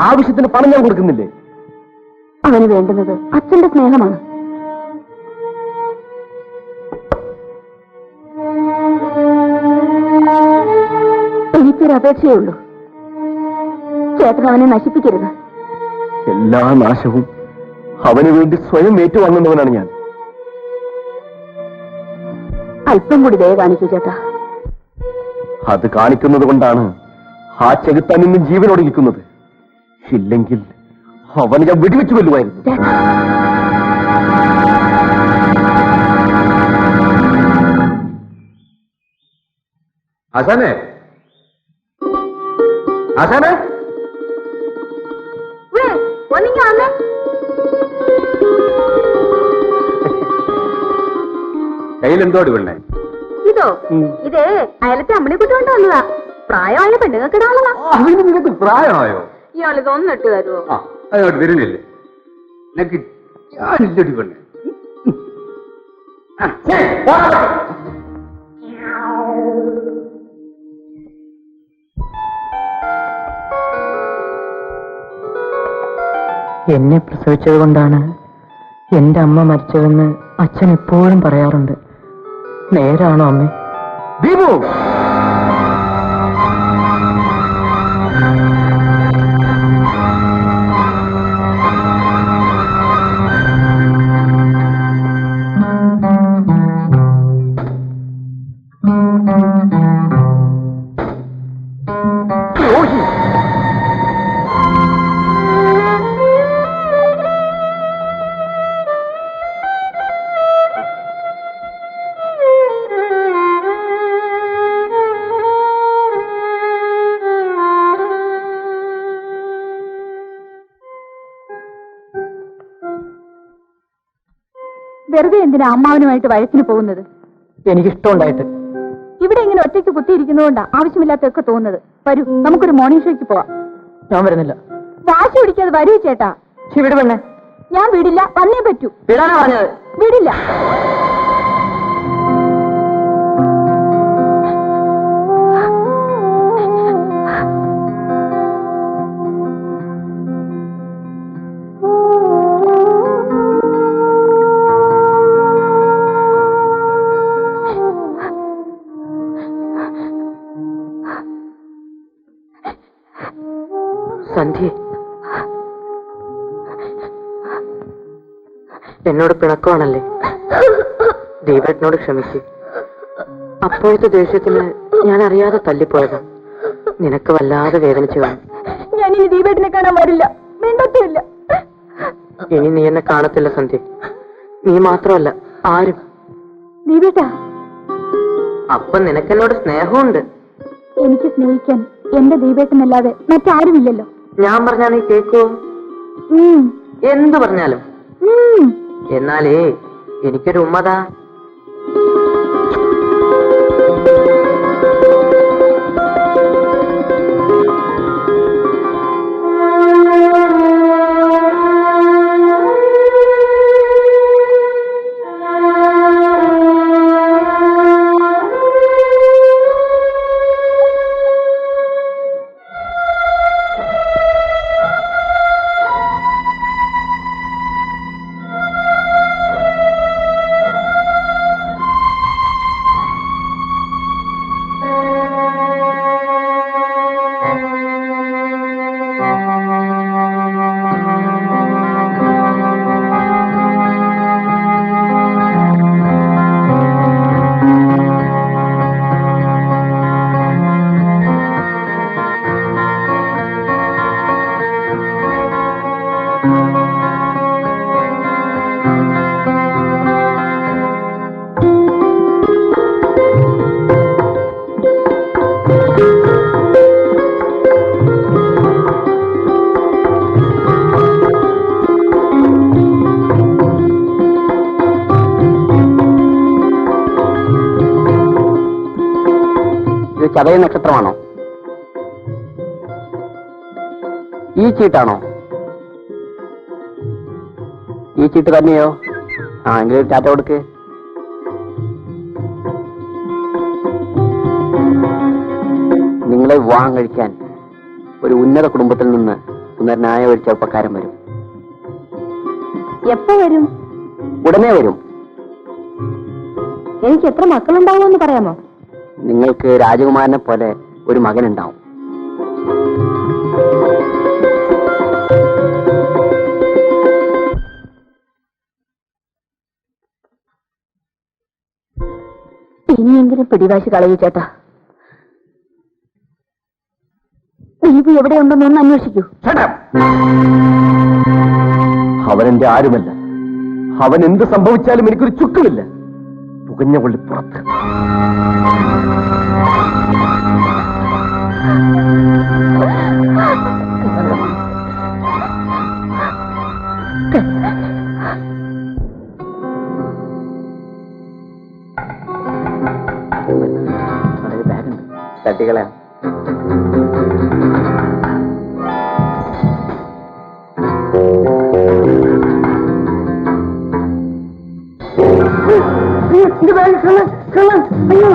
Speaker 3: ആവശ്യത്തിന് പണം ഞാൻ കൊടുക്കുന്നില്ലേ?
Speaker 2: അവന് വേണ്ടുന്നത് അച്ഛന്റെ സ്നേഹമാണ്. എനിക്കൊരു അപേക്ഷയേ ഉള്ളൂ, ചേട്ടൻ അവനെ നശിപ്പിക്കരുത്.
Speaker 3: എല്ലാ നാശവും അവന് വേണ്ടി സ്വയം ഏറ്റുവാങ്ങുന്നവനാണ് ഞാൻ.
Speaker 2: അല്പം കൂടി ദയ കാണിക്കൂ ചേട്ടാ.
Speaker 3: അത് കാണിക്കുന്നത് കൊണ്ടാണ് ആ ചെകുത്താൻ ഇന്നും ജീവനോടിരിക്കുന്നത്. ഇല്ലെങ്കിൽ അവന് ഞാൻ വെടിവെച്ച് കൊല്ലുമായിരുന്നു.
Speaker 1: ആശാനെ, ആശാനെ, കയ്യിലെന്തോടി പെണ്ണേ?
Speaker 2: ഇതോ? ഇത് അയലത്തെ അമ്മനെ കുട്ടി കൊണ്ട് വന്നതാ. പ്രായമായ പെണ്ണുങ്ങൾക്ക് ഇടാളതാ.
Speaker 1: നിനക്ക് പ്രായമായോ?
Speaker 2: ഇയാളിതൊന്നും ഇട്ട് തരുമോ?
Speaker 1: അതിനോട്ട് വരുന്നില്ലേ? നിനക്ക് ഞാനില്ലടി പെണ്ണേ.
Speaker 5: എന്നെ പ്രസവിച്ചത് കൊണ്ടാണ് എന്റെ അമ്മ മരിച്ചതെന്ന് അച്ഛൻ എപ്പോഴും പറയാറുണ്ട്. നേരാണോ അമ്മേ?
Speaker 3: ദീപു,
Speaker 2: വെറുതെ എന്തിനാ അമ്മാവനുമായിട്ട് വഴക്കിന് പോകുന്നത്?
Speaker 5: എനിക്കിഷ്ടമുണ്ടായിട്ട്.
Speaker 2: ഇവിടെ ഇങ്ങനെ ഒറ്റയ്ക്ക് കുത്തിയിരിക്കുന്നതുകൊണ്ടാ ആവശ്യമില്ലാത്തൊക്കെ തോന്നുന്നത്. വരൂ, നമുക്കൊരു മോർണിംഗ് ഷോയ്ക്ക് പോവാം.
Speaker 5: ഞാൻ വരുന്നില്ല.
Speaker 2: വാശി പിടിക്കാതെ വരൂ ചേട്ടാ.
Speaker 5: വിട് പെണ്ണേ.
Speaker 2: ഞാൻ വിടില്ല, വന്നേ പറ്റൂ.
Speaker 5: വിടാനാ പറഞ്ഞത്?
Speaker 2: വിടില്ല.
Speaker 5: സന്ധ്യ, എന്നോട് പിണക്കമാണല്ലേ? ദീപേട്ടനോട് ക്ഷമിക്ക്. അപ്പോഴത്തെ ദേഷ്യത്തിന് ഞാൻ അറിയാതെ തല്ലിപ്പോയതാ. നിനക്ക് വല്ലാതെ വേദനിച്ചു കാണും.
Speaker 2: ഞാൻ ഇനി ദീപേട്ടനെ കാണാൻ വരില്ല, മിണ്ടത്തുമില്ല.
Speaker 5: ഇനി നീ എന്നെ കാണത്തില്ല സന്ധ്യ. നീ മാത്രമല്ല, ആരും.
Speaker 2: ദീപേട്ടാ,
Speaker 5: അപ്പൊ നിനക്കെന്നോട് സ്നേഹമുണ്ട്.
Speaker 2: എനിക്ക് സ്നേഹിക്കാൻ എന്റെ ദീപേട്ടനല്ലാതെ മറ്റാരുമില്ലല്ലോ.
Speaker 5: ഞാൻ പറഞ്ഞാ നീ കേക്കോ? എന്തു പറഞ്ഞാലും. എന്നാലേ എനിക്കൊരു ഉമ്മതാ. ഇത് ചതയ നക്ഷത്രമാണോ? ഈ ചീട്ടാണോ? ഈ ചീട്ട് തന്നെയോ? ആ എങ്കിലും ടാറ്റ കൊടുക്ക്. നിങ്ങളെ വിവാഹം കഴിക്കാൻ ഒരു ഉന്നത കുടുംബത്തിൽ നിന്ന് ഉന്നതനായ ഒരു ചെറുപ്പക്കാരൻ വരും.
Speaker 2: എപ്പോ വരും?
Speaker 5: ഉടനെ വരും.
Speaker 2: എനിക്ക് എത്ര മക്കളുണ്ടാവുമെന്ന് പറയാമോ?
Speaker 5: നിങ്ങൾക്ക് രാജകുമാരനെ പോലെ ഒരു മകനുണ്ടാവും.
Speaker 2: ഇനിയെങ്കിലും പിടിവാശി കളയൂ ചേട്ടാ. ദീപു എവിടെയുണ്ടെന്നൊന്ന് അന്വേഷിക്കൂ.
Speaker 3: അവനെന്റെ ആരുമല്ല. അവൻ എന്ത് സംഭവിച്ചാലും എനിക്കൊരു ചുക്കുമില്ല. പുകഞ്ഞ കൊള്ളി പുറത്ത്.
Speaker 5: ബാഗുണ്ട്, തട്ടികളെ.
Speaker 2: അയ്യോ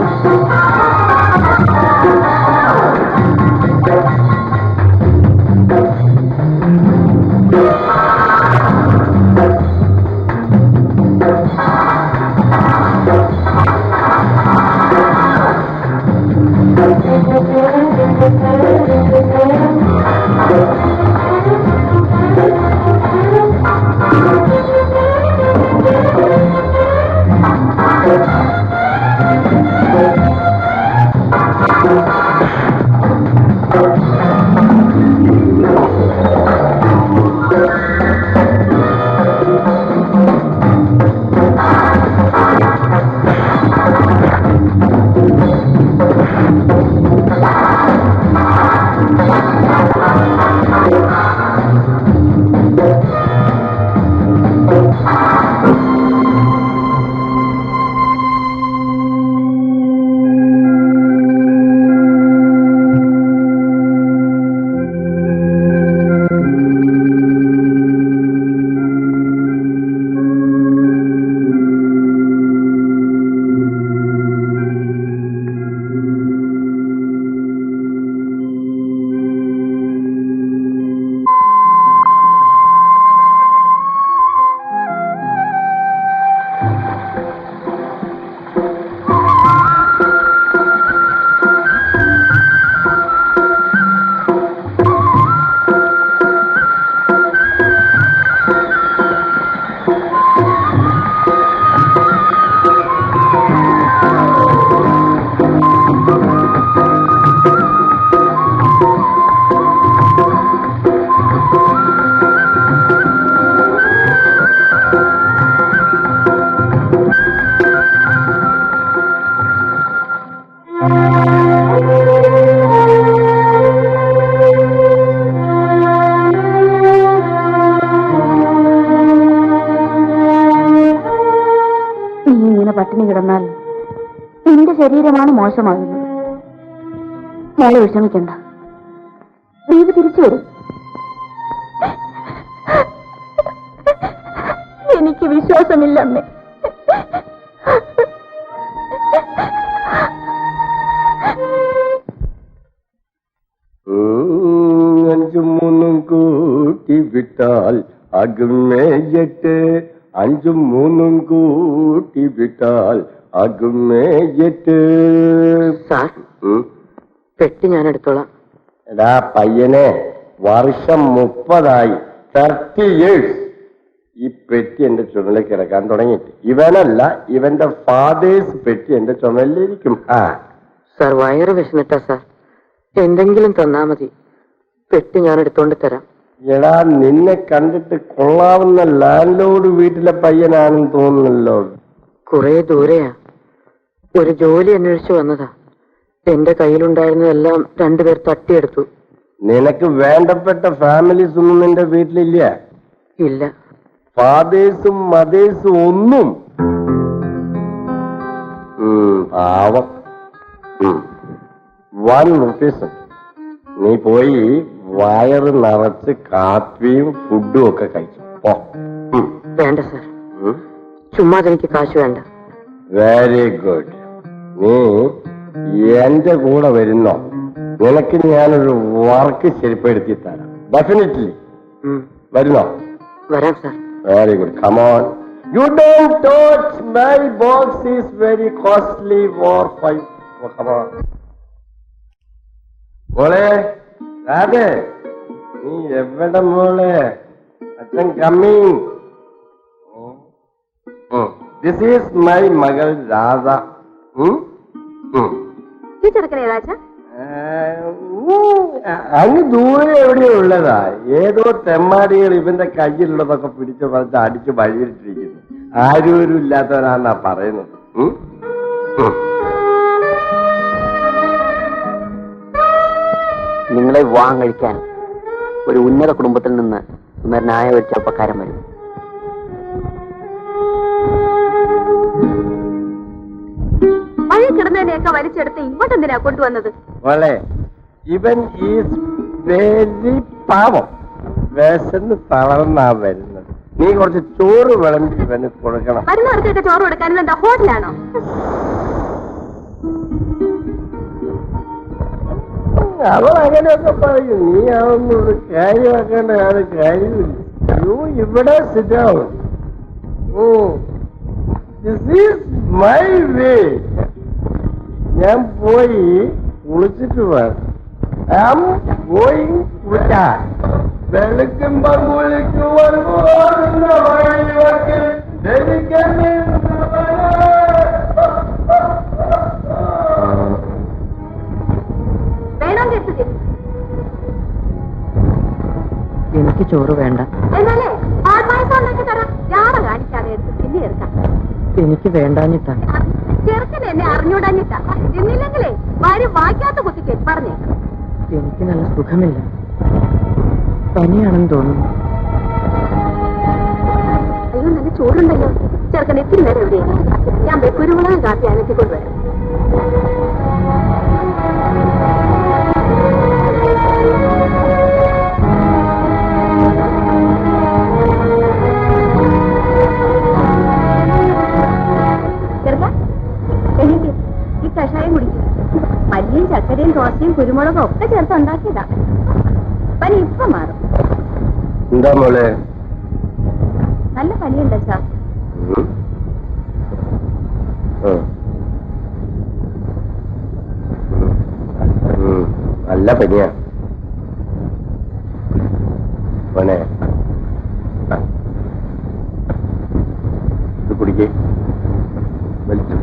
Speaker 2: പട്ടിണി കിടന്നാൽ നിന്റെ ശരീരമാണ് മോശമാകുന്നത്. മോളെ വിഷമിക്കണ്ട, ദീപ് തിരിച്ചു വരും. എനിക്ക് വിശ്വാസമില്ല അമ്മേ.
Speaker 3: അഞ്ചും മൂന്നും കൂട്ടി വിട്ടാൽ ആകുമേ 8. 5ഉം 3ഉം കൂട്ടി വിട്ടാൽ ആകുമേ 8.
Speaker 5: സാർ, പെട്ടി ഞാൻ എടുത്തോളാം.
Speaker 3: എടാ പയ്യനെ, വർഷം 30 30 years ഈ പെട്ടി എന്റെ ചുമലിൽ കിടക്കാൻ തുടങ്ങിയിട്ട്. ഇവനല്ല, ഇവന്റെ ഫാദേഴ്സ് പെട്ടി എന്റെ ചുമലിലിരിക്കും.
Speaker 5: സാർ, വയറ് വിശന്നിട്ടാ സാർ, എന്തെങ്കിലും തന്നാ മതി, പെട്ടി ഞാൻ എടുത്തോണ്ട് തരാം.
Speaker 3: എടാ, നിന്നെ കണ്ടിട്ട് കൊള്ളാവുന്ന ലാൻഡ് ലോഡ് വീട്ടിലെ പയ്യനാണെന്ന് തോന്നുന്നല്ലോ.
Speaker 5: കുറെ ദൂരെയാ, ഒരു ജോലി അന്വേഷിച്ചു വന്നതാ. എന്റെ കയ്യിലുണ്ടായിരുന്നതെല്ലാം 2 പേർ തട്ടിയെടുത്തു.
Speaker 3: നിനക്ക് വേണ്ടപ്പെട്ട ഫാമിലീസ് ഒന്നും നിന്റെ വീട്ടിലില്ല?
Speaker 5: ഇല്ല.
Speaker 3: ഫാദേഴ്സും മദേഴ്സും ഒന്നും? പാവം. 1 rupees. നീ പോയി വയറ് നിറച്ച് കാപ്പിയും ഫുഡും ഒക്കെ കഴിച്ചു.
Speaker 5: വേണ്ട സാർ, ചുമ്മാതെ എനിക്ക് കാശ് വേണ്ട.
Speaker 3: Very good. നീ എന്റെ കൂടെ വരുന്നോ? നിനക്ക് ഞാനൊരു വർക്ക് ശരിപ്പെടുത്തി തരാം. ഡെഫിനറ്റ്ലി. വരുന്നോ?
Speaker 5: വരാം sir.
Speaker 3: Very good. Come on. You don't touch my box is very costly for 5. Come on. മോളെ രാധേ, നീ എവിടെ മോളെ? അച്ഛൻ കമ്മിങ്. ദിസ് ഈസ് മൈ മകൾ രാധ.
Speaker 2: ഈ ചെറുക്കനെ ഏതാച്ചാ?
Speaker 3: അങ്ങ് ദൂരെ എവിടെയോ ഉള്ളതാ. ഏതോ തെമ്മാടികൾ ഇവന്റെ കയ്യിലുള്ളതൊക്കെ പിടിച്ചു പറഞ്ഞ് അടിച്ച് വഴിയിട്ടിരിക്കുന്നു. ആരും ഇല്ലാത്തവനാന്നാ പറയുന്നത്.
Speaker 5: നിങ്ങളെ വിവാഹം കഴിക്കാൻ ഒരു ഉന്നത കുടുംബത്തിൽ നിന്ന് സുന്ദരനായ ഒരു ചെറുപ്പക്കാരൻ വരും.
Speaker 2: വഴി കിടന്നതിനെയൊക്കെ വലിച്ചെടുത്ത് ഇങ്ങോട്ടെന്തിനാ കൊണ്ടുവന്നത്?
Speaker 3: മോളെ, ഇവൻ ഈസ് വെരി പാവം. വിശന്ന് തളർന്നാ വരുന്നത്. നീ കുറച്ച് ചോറ് വിളമ്പി ഇവന് കൊടുക്കണം.
Speaker 2: വരുന്നവർക്കൊക്കെ ചോറ് കൊടുക്കാൻ എന്താ ഹോട്ടലാണോ?
Speaker 3: അവൾ അങ്ങനെയൊക്കെ പറയും. നീ അതൊന്നും ഒരു കാര്യമാക്കേണ്ട കാര്യമില്ല. യു ഇവിടെ സിറ്റാവും. This is my way. ഞാൻ പോയി കുളിച്ചിട്ട് വരാം. ഐ ആം ഗോയിങ് കുളിക്കാൻ. വെളുക്കുമ്പം കുളിക്കുവാൻ പോകുന്ന വഴിവക്കിൽ
Speaker 5: എനിക്ക് ചോറ് വേണ്ട.
Speaker 2: എന്നാലേ പാൽപ്പായസം ഉണ്ടാക്കി തരാം. ജാട കാണിക്കാതെ എടുത്ത് പിന്നെ എടുക്കാം.
Speaker 5: എനിക്ക് വേണ്ടാഞ്ഞിട്ടാ.
Speaker 2: ചെറുക്കൻ എന്നെ അറിഞ്ഞൂടാഞ്ഞിട്ടാ. എന്നില്ലെങ്കിലേ ഭാര്യ വായിക്കാത്ത കുത്തിക്ക് പറഞ്ഞേക്കാം.
Speaker 5: എനിക്ക് നല്ല സുഖമില്ല, പനിയാണെന്ന് തോന്നുന്നു.
Speaker 2: അയ്യോ, നല്ല ചൂടുണ്ടല്ലോ. ചെറുക്കൻ എത്തിരി നേരം എവിടെയാണ്? ഞാൻ കുരുമുളക് കാപ്പി അനത്തിക്കൊണ്ടുവരാം. എനിക്ക് ഈ കഷായം കുടിക്കും. മല്ലിയും ചക്കരയും ദോശയും കുരുമുളകും ഒക്കെ ചേർത്ത് ഉണ്ടാക്കിയതാ. പനി ഇപ്പൊ മാറും.
Speaker 3: എന്താ മോളെ?
Speaker 2: നല്ല പനിയുണ്ട് അച്ഛാ.
Speaker 3: നല്ല പനിയാ മോനെ. ഇത് കുടിക്കേ. വലിച്ചു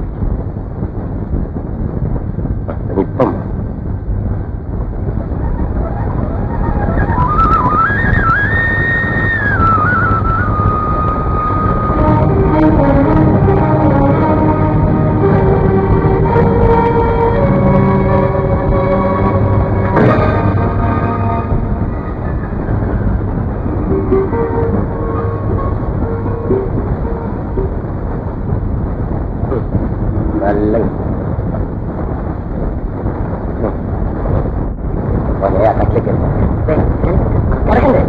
Speaker 3: ഇപ്പം നല്ല കട്ടിലേക്ക് കിടക്കണ്ടേ?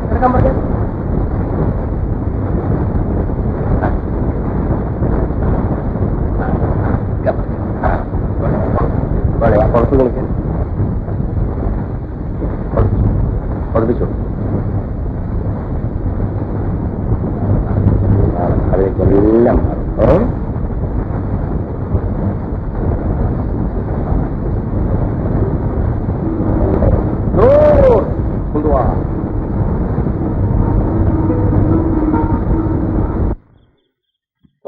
Speaker 3: കിടക്കാൻ പറഞ്ഞു. പുറത്ത് കളിക്കാൻ പഠിപ്പിച്ചോ. അതിലേക്കെല്ലാം കൊണ്ടുപോവാ.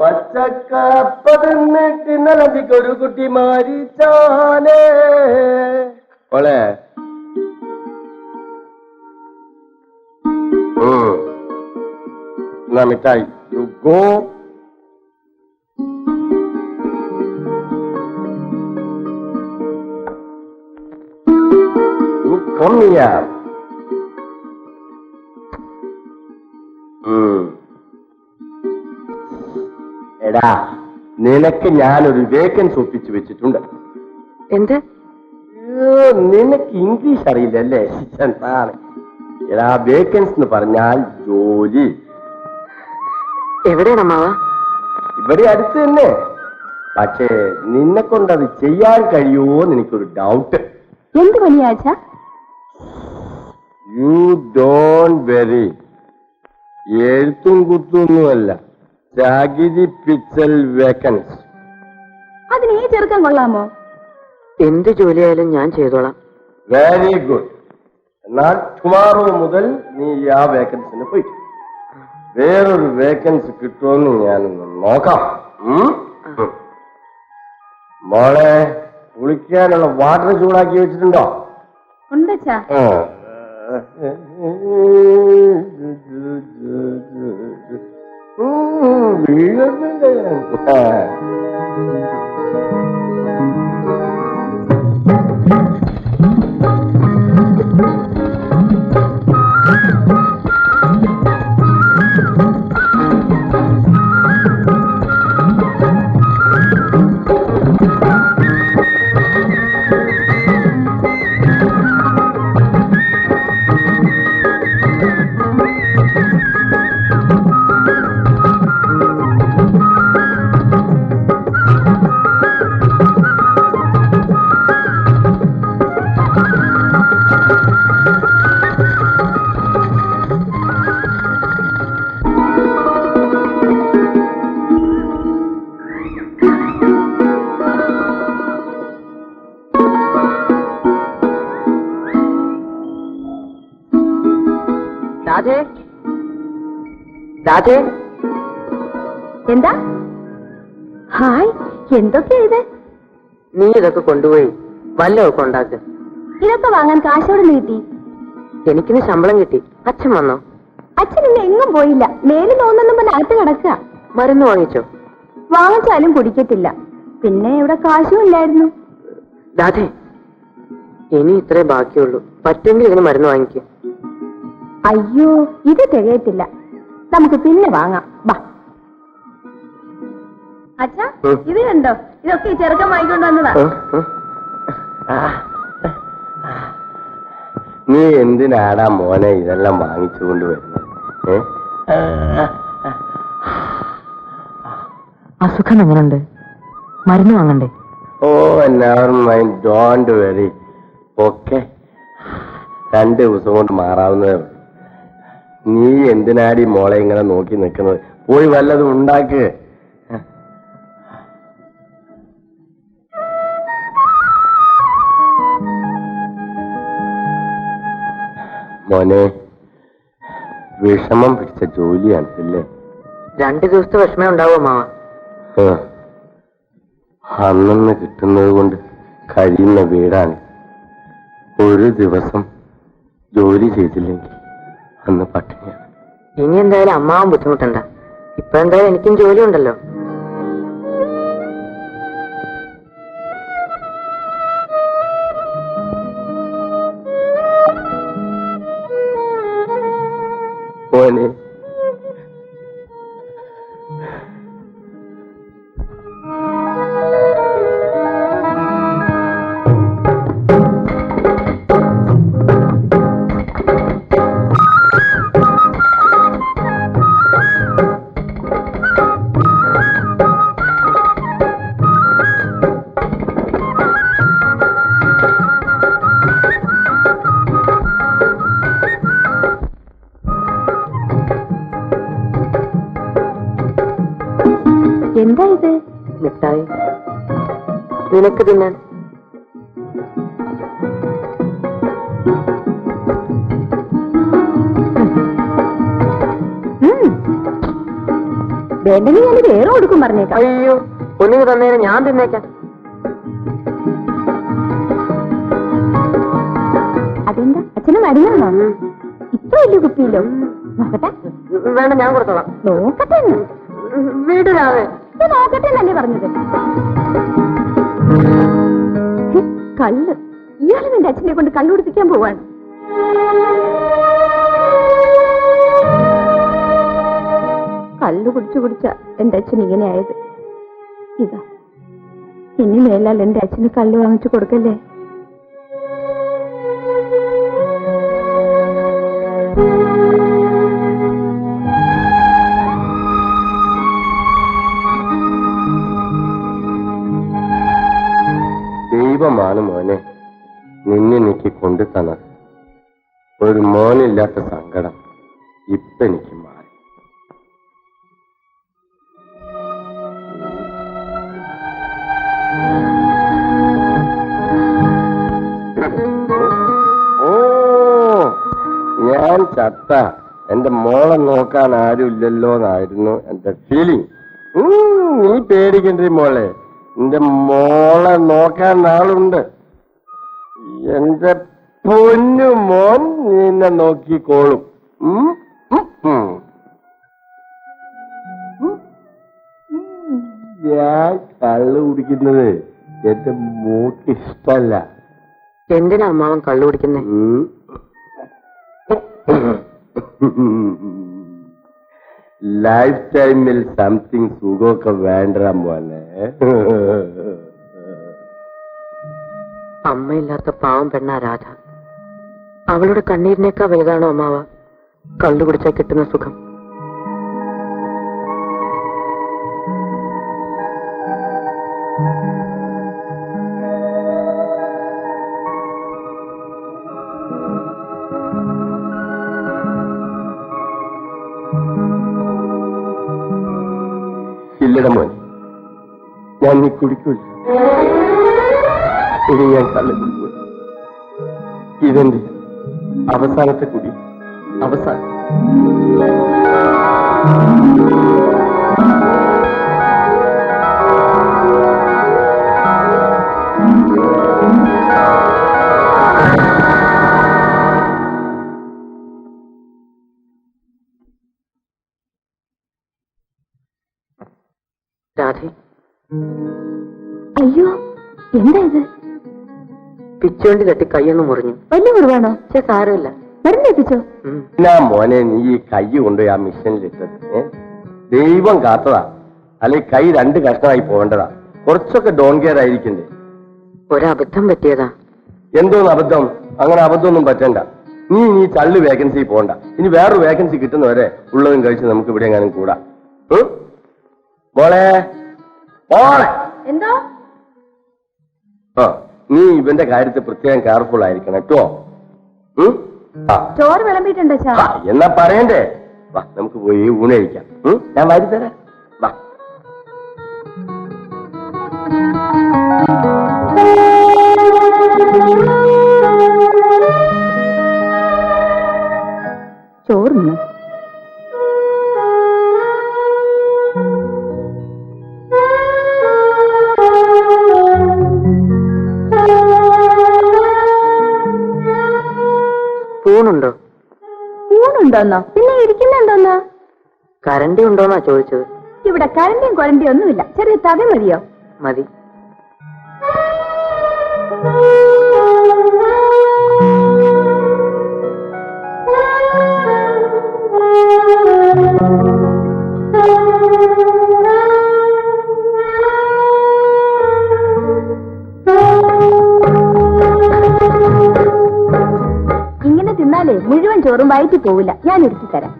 Speaker 3: പച്ചക്കപ്പതിന്നിട്ട് നദിക്കൊരു കുട്ടി മാരിച്ചാലേ. ഓളെ എന്നാ മിഠായി. You go. You come here. എടാ, നിനക്ക് ഞാനൊരു വേക്കൻസി ഒപ്പിച്ചു വെച്ചിട്ടുണ്ട്.
Speaker 5: എന്ത്?
Speaker 3: നിനക്ക് ഇംഗ്ലീഷ് അറിയില്ലല്ലേ? എന്താണ് വേക്കൻസ് എന്ന് പറഞ്ഞാൽ ജോലി.
Speaker 5: എവിടെയാണ് അമ്മാവ?
Speaker 3: ഇവിടെ അടുത്ത് തന്നെ. പക്ഷേ നിന്നെ കൊണ്ടത് ചെയ്യാൻ കഴിയുമോ എന്ന് എനിക്കൊരു ഡൗട്ട്.
Speaker 2: എന്ത് പണിയാച്ച?
Speaker 3: You don't worry. എഴുത്തും കുത്തൊന്നുമല്ല, ചകിരി പിച്ചൽ വേക്കൻസ്.
Speaker 2: അതിന് ഈ ചെറുക്കം കൊള്ളാമോ?
Speaker 5: എന്ത് ജോലിയായാലും ഞാൻ ചെയ്തോളാം.
Speaker 3: Very good. എന്നാൽ ടുമാറോ മുതൽ നീ ആ വേക്കൻസിന് പോയി. വേറൊരു വേക്കൻസി കിട്ടുമെന്ന് ഞാനൊന്ന് നോക്കാം. മോളെ, കുളിക്കാനുള്ള വാട്ടർ ചൂടാക്കി വെച്ചിട്ടുണ്ടോ?
Speaker 2: ഉണ്ടച്ചാ.
Speaker 5: രാധേ,
Speaker 2: എന്താ? ഹായ്, എന്തൊക്കെയാ ഇത്?
Speaker 5: നീ ഇതൊക്കെ കൊണ്ടുപോയി വല്ലതൊക്കെ ഉണ്ടാക്ക്.
Speaker 2: ഇതൊക്കെ വാങ്ങാൻ കാശോട് നീട്ടി.
Speaker 5: എനിക്കിന്ന് ശമ്പളം കിട്ടി. അച്ഛൻ വന്നോ?
Speaker 2: അച്ഛൻ ഇന്ന് എങ്ങും പോയില്ല. മേലിൽ തോന്നുന്നു പോലെ അകത്ത് കിടക്കുക.
Speaker 5: മരുന്ന് വാങ്ങിച്ചോ?
Speaker 2: വാങ്ങിച്ചാലും കുടിക്കത്തില്ല. പിന്നെ ഇവിടെ കാശും ഇല്ലായിരുന്നു.
Speaker 5: രാധേ, ഇനി ഇത്രേ ബാക്കിയുള്ളൂ. പറ്റുമെങ്കിൽ ഇതിന് മരുന്ന് വാങ്ങിക്കേ.
Speaker 2: അയ്യോ, ഇത് തികയത്തില്ല. നമുക്ക് പിന്നെ വാങ്ങാം. വാ അച്ഛാ, ഇത് കണ്ടോ? ഇതൊക്കെ ഈ ചെറുക്കം വാങ്ങിക്കൊണ്ട് വന്നതാ.
Speaker 3: നീ എന്തിനാടാ മോനെ ഇതെല്ലാം വാങ്ങിച്ചുകൊണ്ട് വരുന്നത്?
Speaker 5: അസുഖം എങ്ങനെയുണ്ട്? മരുന്ന് വാങ്ങണ്ടേ?
Speaker 3: ഓ, never mind, don't worry. Okay, 2 ദിവസം കൊണ്ട് മാറാവുന്നതേ ഉള്ളൂ. നീ എന്തിനാടി മോളെ ഇങ്ങനെ നോക്കി നിൽക്കുന്നത്? പോയി വല്ലതും ഉണ്ടാക്ക്. മോനെ, വിഷമം പിടിച്ച ജോലിയാണ് ഇല്ലേ?
Speaker 5: 2 ദിവസത്തെ വിഷമേ ഉണ്ടാവോ മാവ?
Speaker 3: അന്നന്ന് കിട്ടുന്നത് കൊണ്ട് കഴിയുന്ന വീടാണ്. ഒരു ദിവസം ജോലി ചെയ്തില്ലെങ്കിൽ അന്ന് പട്ടിണിയാണ്.
Speaker 5: ഇനി എന്തായാലും അമ്മാവും ബുദ്ധിമുട്ടണ്ട. ഇപ്പൊ എന്തായാലും എനിക്കും ജോലി ഉണ്ടല്ലോ.
Speaker 3: മോനെ,
Speaker 2: എന്താ ഇത്?
Speaker 5: മിഠായി നിനക്ക് തിന്നാൻ.
Speaker 2: വേണ്ടെങ്കിൽ ഞാൻ വേറെ കൊടുക്കും പറഞ്ഞേക്കാം.
Speaker 5: അയ്യോ, ഒന്നിന് തന്നേരം ഞാൻ തിന്നേക്കാം.
Speaker 2: അതെന്താ, അച്ഛന് മരുന്നാണോ? ഇത്ര വലിയ കുപ്പിയില്ലോ? നോക്കട്ടെ.
Speaker 5: വേണ്ട, ഞാൻ കൊടുത്തോളാം.
Speaker 2: നോക്കട്ടെ.
Speaker 5: വീട്ടിലാവേ
Speaker 2: നോക്കട്ടെ എന്നല്ലേ പറഞ്ഞത്? കള്ള്. ഇയാളും എന്റെ അച്ഛനെ കൊണ്ട് കള്ളു കുടിപ്പിക്കാൻ പോവാണ്. കള്ളു കുടിച്ചു കുടിച്ച എന്റെ അച്ഛൻ ഇങ്ങനെ ആയത്. ഇതാ, ഇനി മേലാൽ എന്റെ അച്ഛന് കള്ളു വാങ്ങിച്ചു കൊടുക്കല്ലേ.
Speaker 3: നിന്നെ എനിക്ക് കൊണ്ടു തന്നത്. ഒരു മോനില്ലാത്ത സങ്കടം ഇപ്പൊ എനിക്ക് മാറി. ഓ, ഞാൻ ചത്ത എന്റെ മോളെ നോക്കാൻ ആരുമില്ലല്ലോ എന്നായിരുന്നു എന്റെ ഫീലിംഗ്. നീ പേടിക്കണ്ടേ മോളെ, എന്റെ മോളെ നോക്കാൻ ആളുണ്ട്. എന്റെ പൊന്നു മോൻ നിന്നെ നോക്കിക്കോളും. ഞാൻ കള്ളു കുടിക്കുന്നത് എന്റെ മോക്ക് ഇഷ്ടല്ല.
Speaker 5: എന്തിനാ അമ്മാവൻ കള്ളു കുടിക്കുന്നേ?
Speaker 3: ലൈഫ് ടൈമിൽ സംതിങ് സുഖമൊക്കെ വേണ്ട മോനെ.
Speaker 5: അമ്മയില്ലാത്ത പാവം പെണ്ണാ രാധ. അവളുടെ കണ്ണീരിനേക്കാൾ വലുതാണോ അമ്മാവ കള്ളു കുടിച്ചാൽ കിട്ടുന്ന സുഖം?
Speaker 3: ഇല്ലട മോനെ, ഞാൻ നീ കുടിക്കൂല. ഇനി ഞാൻ കള്ളു കുടിക്കൂല. ഇതെന്റെ അവസാനത്തെ കുടി. അവസാനം.
Speaker 5: രാധേ,
Speaker 2: അയ്യോ, എന്താ ഇത്?
Speaker 5: പിച്ചുവണ്ടി തട്ടി കൈയൊന്ന് മുറിഞ്ഞു.
Speaker 2: വലിയ മുറിവാണോ?
Speaker 5: സാരമില്ല,
Speaker 2: മരുന്നെത്തിച്ചോ?
Speaker 3: എന്നാ മോനെ നീ ഈ കൈ കൊണ്ടുപോയി ആ മിഷനിലിട്ടത്? ദൈവം കാത്തതാ, അല്ലെങ്കിൽ കൈ 2 കഷ്ണമായി പോകേണ്ടതാ. കുറച്ചൊക്കെ ഡോൺ കെയർ ആയിരിക്കണ്ടേ?
Speaker 5: ഒരബദ്ധം പറ്റിയതാ.
Speaker 3: എന്തോന്ന് അബദ്ധം? അങ്ങനെ അബദ്ധമൊന്നും പറ്റണ്ട. നീ ചള്ളു വേക്കൻസി പോകണ്ട. ഇനി വേറൊരു വേക്കൻസി കിട്ടുന്നവരെ ഉള്ളതും കഴിച്ച് നമുക്ക് ഇവിടെ എങ്ങാനും കൂടാ. മോളെ, മോളെ,
Speaker 2: എന്തോ?
Speaker 3: ആ, നീ ഇവന്റെ കാര്യത്തിൽ പ്രത്യേകം കെയർഫുൾ ആയിരിക്കണം കേട്ടോ.
Speaker 2: ചോറ് വിളമ്പിട്ടുണ്ടോ?
Speaker 3: എന്നാ പറയണ്ടേ? വാ, നമുക്ക് പോയി ഊണ് കഴിക്കാം. ഞാൻ വാരിത്തരാം. വാ.
Speaker 2: ചോറ്
Speaker 5: സ്പൂണുണ്ടോ?
Speaker 2: ഊണുണ്ടോന്നോ? പിന്നെ ഇരിക്കുന്നുണ്ടോന്നോ?
Speaker 5: കരണ്ടി ഉണ്ടോന്നാ ചോദിച്ചത്.
Speaker 2: ഇവിടെ കരണ്ടിയും കൊരണ്ടിയും ഒന്നുമില്ല. ചെറിയ തവി മതിയോ?
Speaker 5: മതി.
Speaker 2: ഇങ്ങനെ തിന്നാലേ മുഴുവൻ ചോറും വയറ്റി പോവില്ല. ഞാൻ ഒരുക്കി തരാം.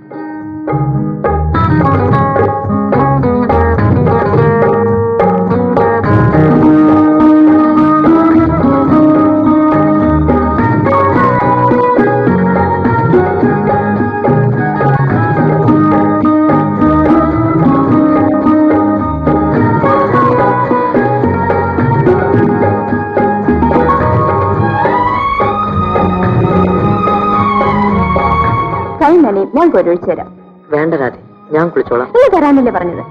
Speaker 2: ഞാൻ കൊരൊഴിച്ചു തരാം.
Speaker 5: വേണ്ട രാധേ, ഞാൻ കുളിച്ചോളാം.
Speaker 2: നീ തരാനല്ലേ പറഞ്ഞത്?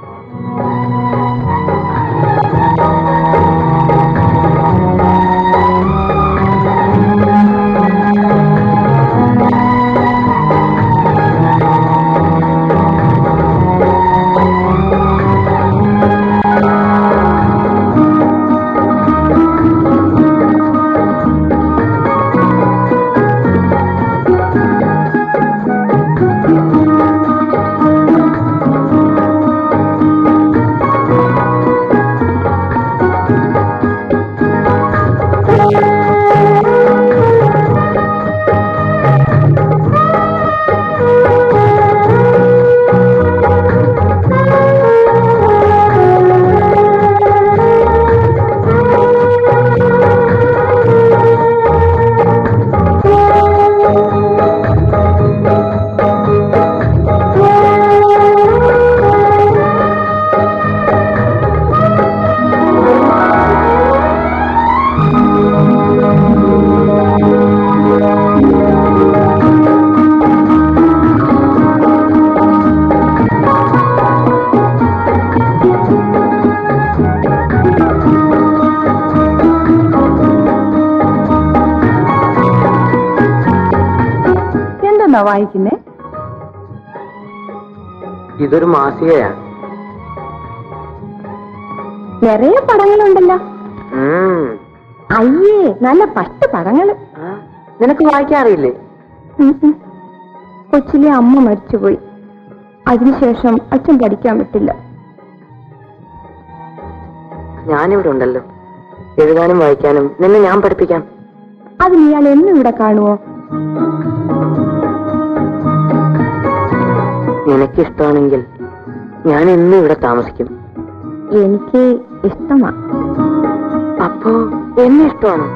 Speaker 2: എവിടുന്നാ വായിക്കുന്നേ?
Speaker 5: ഇതൊരു മാസികയാണ്.
Speaker 2: നിറയെ പടങ്ങളുണ്ടല്ലോ. അയ്യേ, നല്ല 10 പടങ്ങള്.
Speaker 5: നിനക്ക് വായിക്കാറിയില്ലേ?
Speaker 2: കൊച്ചിലെ അമ്മ മരിച്ചുപോയി. അതിനുശേഷം അച്ഛൻ പഠിക്കാൻ വിട്ടില്ല.
Speaker 5: ഞാനിവിടെ ഉണ്ടല്ലോ, എഴുതാനും വായിക്കാനും. നിന്നെ ഞാൻ പഠിപ്പിക്കാം.
Speaker 2: അതിന് ഇയാൾ എന്നും ഇവിടെ കാണുവോ?
Speaker 5: നിനക്കിഷ്ടമാണെങ്കിൽ ഞാൻ എന്നും ഇവിടെ താമസിക്കും.
Speaker 2: എനിക്ക് ഇഷ്ടമാ.
Speaker 5: അപ്പോ എന്നെ ഇഷ്ടമാണോ?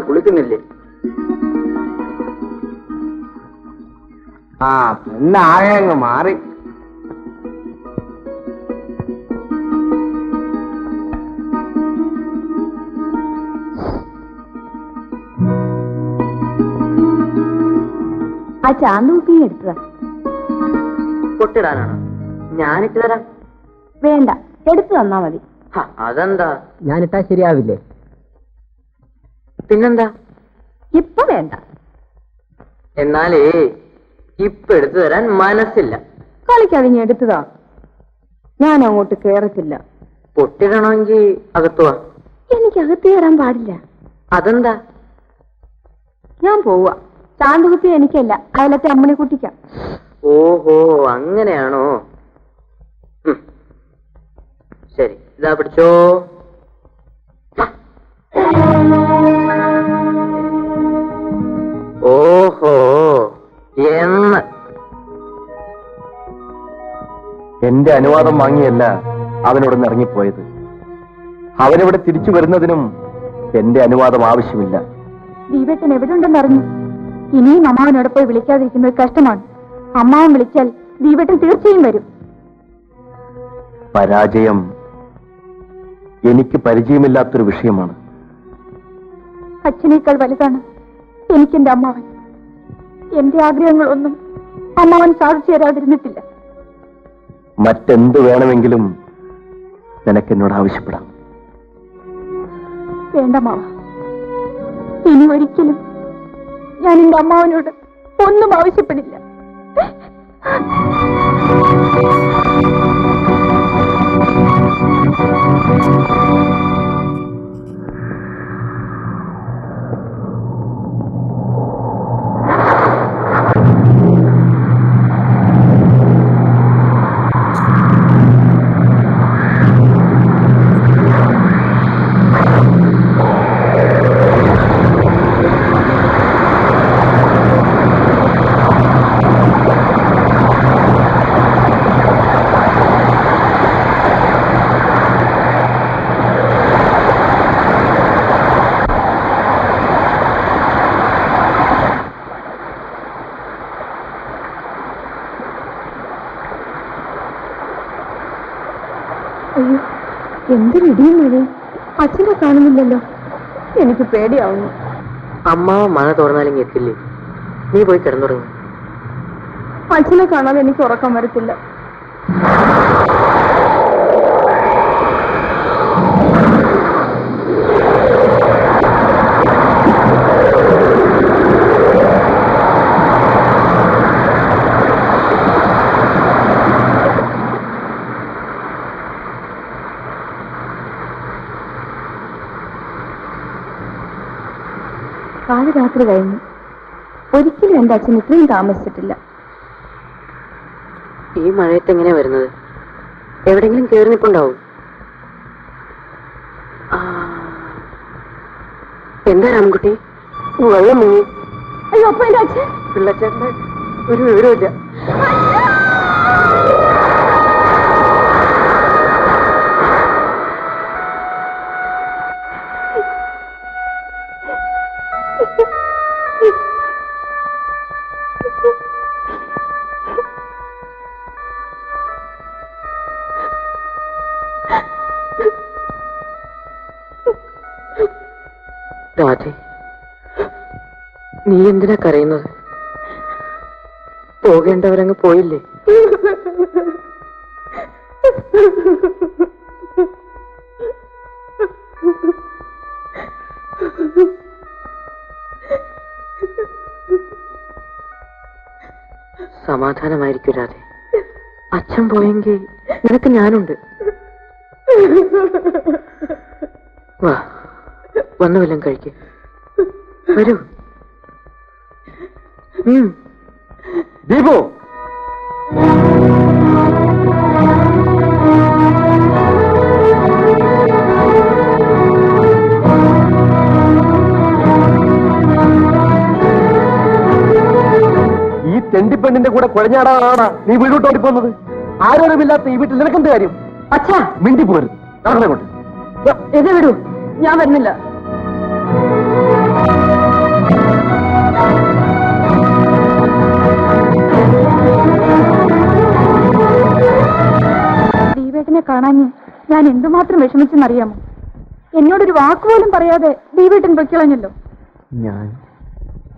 Speaker 5: കുളിക്കുന്നില്ലേ?
Speaker 4: പെണ്ണാകെ അങ്ങ് മാറി.
Speaker 2: ആ ചാന്തൂപ്പി എടുത്തതാ.
Speaker 5: പൊട്ടിടാനാണോ? ഞാനിട്ട് തരാം.
Speaker 2: വേണ്ട, എടുത്തു തന്നാ മതി.
Speaker 5: അതെന്താ?
Speaker 4: ഞാനിട്ടാ ശരിയാവില്ലേ?
Speaker 5: പിന്നെന്താ?
Speaker 2: ഇപ്പൊ വേണ്ട.
Speaker 5: എന്നാലേ ഇപ്പൊ എടുത്തു തരാൻ മനസ്സില്ല.
Speaker 2: കളിക്കതിങ്ങി എടുത്തതാ. ഞാൻ അങ്ങോട്ട് കേറത്തില്ല.
Speaker 5: പൊട്ടിടണമെങ്കിൽ അകത്തുവാ.
Speaker 2: എനിക്ക് അകത്ത് കയറാൻ പാടില്ല.
Speaker 5: അതെന്താ?
Speaker 2: ഞാൻ പോവാ. ചാന്തുകുപ്പി എനിക്കല്ല, അയലത്തെ അമ്മനെ കുട്ടിക്കാം.
Speaker 5: ഓഹോ, അങ്ങനെയാണോ? ശരി, ഇതാ പിടിച്ചോ. ഓഹോ, എന്ന്
Speaker 3: എന്റെ അനുവാദം വാങ്ങിയല്ല അവനോടൊന്ന് ഇറങ്ങിപ്പോയത്. അവനിവിടെ തിരിച്ചു വരുന്നതിനും എന്റെ അനുവാദം ആവശ്യമില്ല.
Speaker 2: ദീപേട്ടൻ എവിടെ ഉണ്ടെന്ന് അറിഞ്ഞു. ഇനിയും അമ്മാവനോട് പോയി വിളിക്കാതിരിക്കുന്നത് കഷ്ടമാണ്. അമ്മാവൻ വിളിച്ചാൽ ദീപേട്ടൻ തീർച്ചയായും വരും.
Speaker 3: പരാജയം എനിക്ക് പരിചയമില്ലാത്തൊരു വിഷയമാണ്.
Speaker 2: അച്ഛനേക്കാൾ വലുതാണ് എനിക്കെന്റെ അമ്മാവൻ. എന്റെ ആഗ്രഹങ്ങളൊന്നും അമ്മാവൻ സാധിച്ചു തരാതിരുന്നിട്ടില്ല.
Speaker 3: മറ്റെന്ത് വേണമെങ്കിലും നിനക്കെന്നോട് ആവശ്യപ്പെടാം.
Speaker 2: വേണ്ട മാവ, ഇനി ഒരിക്കലും ഞാൻ എന്റെ അമ്മാവനോട് ഒന്നും ആവശ്യപ്പെടില്ല. അയ്യോ, എന്തൊരു ഇടിയും മഴയും. അച്ഛനെ കാണുന്നില്ലല്ലോ. എനിക്ക് പേടിയാവുന്നു.
Speaker 5: അമ്മാവൻ മഴ തോർന്നാലെങ്കിൽ എത്തില്ലേ? നീ പോയി കിടന്നുറങ്ങി.
Speaker 2: അച്ഛനെ കാണാതെ എനിക്ക് ഉറക്കം വരത്തില്ല. രാത്രി കഴിഞ്ഞു. ഒരിക്കലും എന്റെ അച്ഛൻ ഇത്രയും താമസിച്ചിട്ടില്ല.
Speaker 5: ഈ മഴയത്ത് എങ്ങനെയാ വരുന്നത്? എവിടെങ്കിലും കേറി നിൽപ്പുണ്ടാവും. എന്താ രാമൻകുട്ടി, വെള്ളം മുങ്ങി?
Speaker 2: അയ്യോ, അപ്പൊ എന്റെ അച്ഛൻ?
Speaker 5: പിള്ളച്ചേട്ടന്റെ ഒരു വിവരമില്ല. രാധേ, നീ എന്തിനാ കരയുന്നത്? പോകേണ്ടവരങ്ങ് പോയില്ലേ? സമാധാനമായിരിക്കും രാധേ. അച്ഛൻ പോയെങ്കിൽ നിനക്ക് ഞാനുണ്ട്. വാ, വന്നു വല്ലതും കഴിക്ക്. വരൂ.
Speaker 3: ദീപു, ഈ തെണ്ടിപ്പെണ്ണിന്റെ കൂടെ കുഴഞ്ഞാടാനാണ് നീ വീടോട്ട് ഓടിപ്പോന്നത്. ആരോരുമില്ലാത്ത ഈ വീട്ടിൽ നിനക്കെന്ത് കാര്യം?
Speaker 2: അച്ഛാ,
Speaker 3: മിണ്ടി പോരുത്. നടന്നങ്ങോട്ട്.
Speaker 2: ഇത് വിടൂ, ഞാൻ വരുന്നില്ല. ദീപേട്ടനെ കാണാഞ്ഞ് ഞാൻ എന്തുമാത്രം വിഷമിച്ചെന്നറിയാമോ? എന്നോടൊരു വാക്കുപോലും പറയാതെ ദീപേട്ടൻ പൊയ്ക്കളഞ്ഞല്ലോ.
Speaker 5: ഞാൻ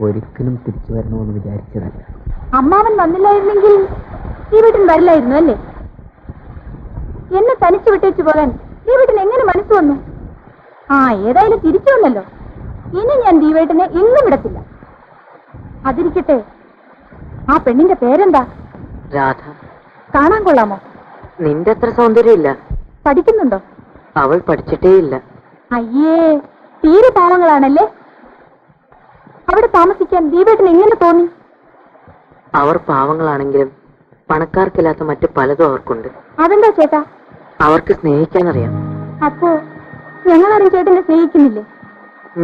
Speaker 5: ഒരിക്കലും തിരിച്ചു വരണമെന്ന് വിചാരിച്ചതല്ല.
Speaker 2: അമ്മാവൻ വന്നില്ലായിരുന്നെങ്കിൽ ദീപേട്ടൻ വരില്ലായിരുന്നു അല്ലേ? എന്നെ തനിച്ചു വിട്ടേച്ചു പോകാൻ ദീപേട്ടൻ എങ്ങനെ മനസ്സ് വന്നു? ഏതായാലും തിരിച്ചു വന്നല്ലോ. ഇനി ഞാൻ ദീപേട്ടനെ എങ്ങും വിടത്തില്ല. അതിരിക്കട്ടെ, ആ പെണ്ണിന്റെ പേരെന്താ?
Speaker 5: രാധ.
Speaker 2: കാണാൻ കൊള്ളാമോ?
Speaker 5: നിന്റെ അത്ര സൗന്ദര്യമില്ല.
Speaker 2: പഠിക്കുന്നുണ്ടോ?
Speaker 5: അവൾ പഠിച്ചിട്ടേ ഇല്ല.
Speaker 2: അയ്യേ, തീരെ പാവങ്ങളാണല്ലേ. അവിടെ താമസിക്കാൻ ദീപേട്ടൻ എങ്ങനെ തോന്നി?
Speaker 5: അവർ പാവങ്ങളാണെങ്കിലും പണക്കാർക്കില്ലാത്ത മറ്റു പലതും അവർക്കുണ്ട്.
Speaker 2: അതെന്താ ചേട്ടാ?
Speaker 5: അവർക്ക് സ്നേഹിക്കാനറിയാം.
Speaker 2: അപ്പോ ഞങ്ങളാരും ചേട്ടനെ സ്നേഹിക്കുന്നില്ലേ?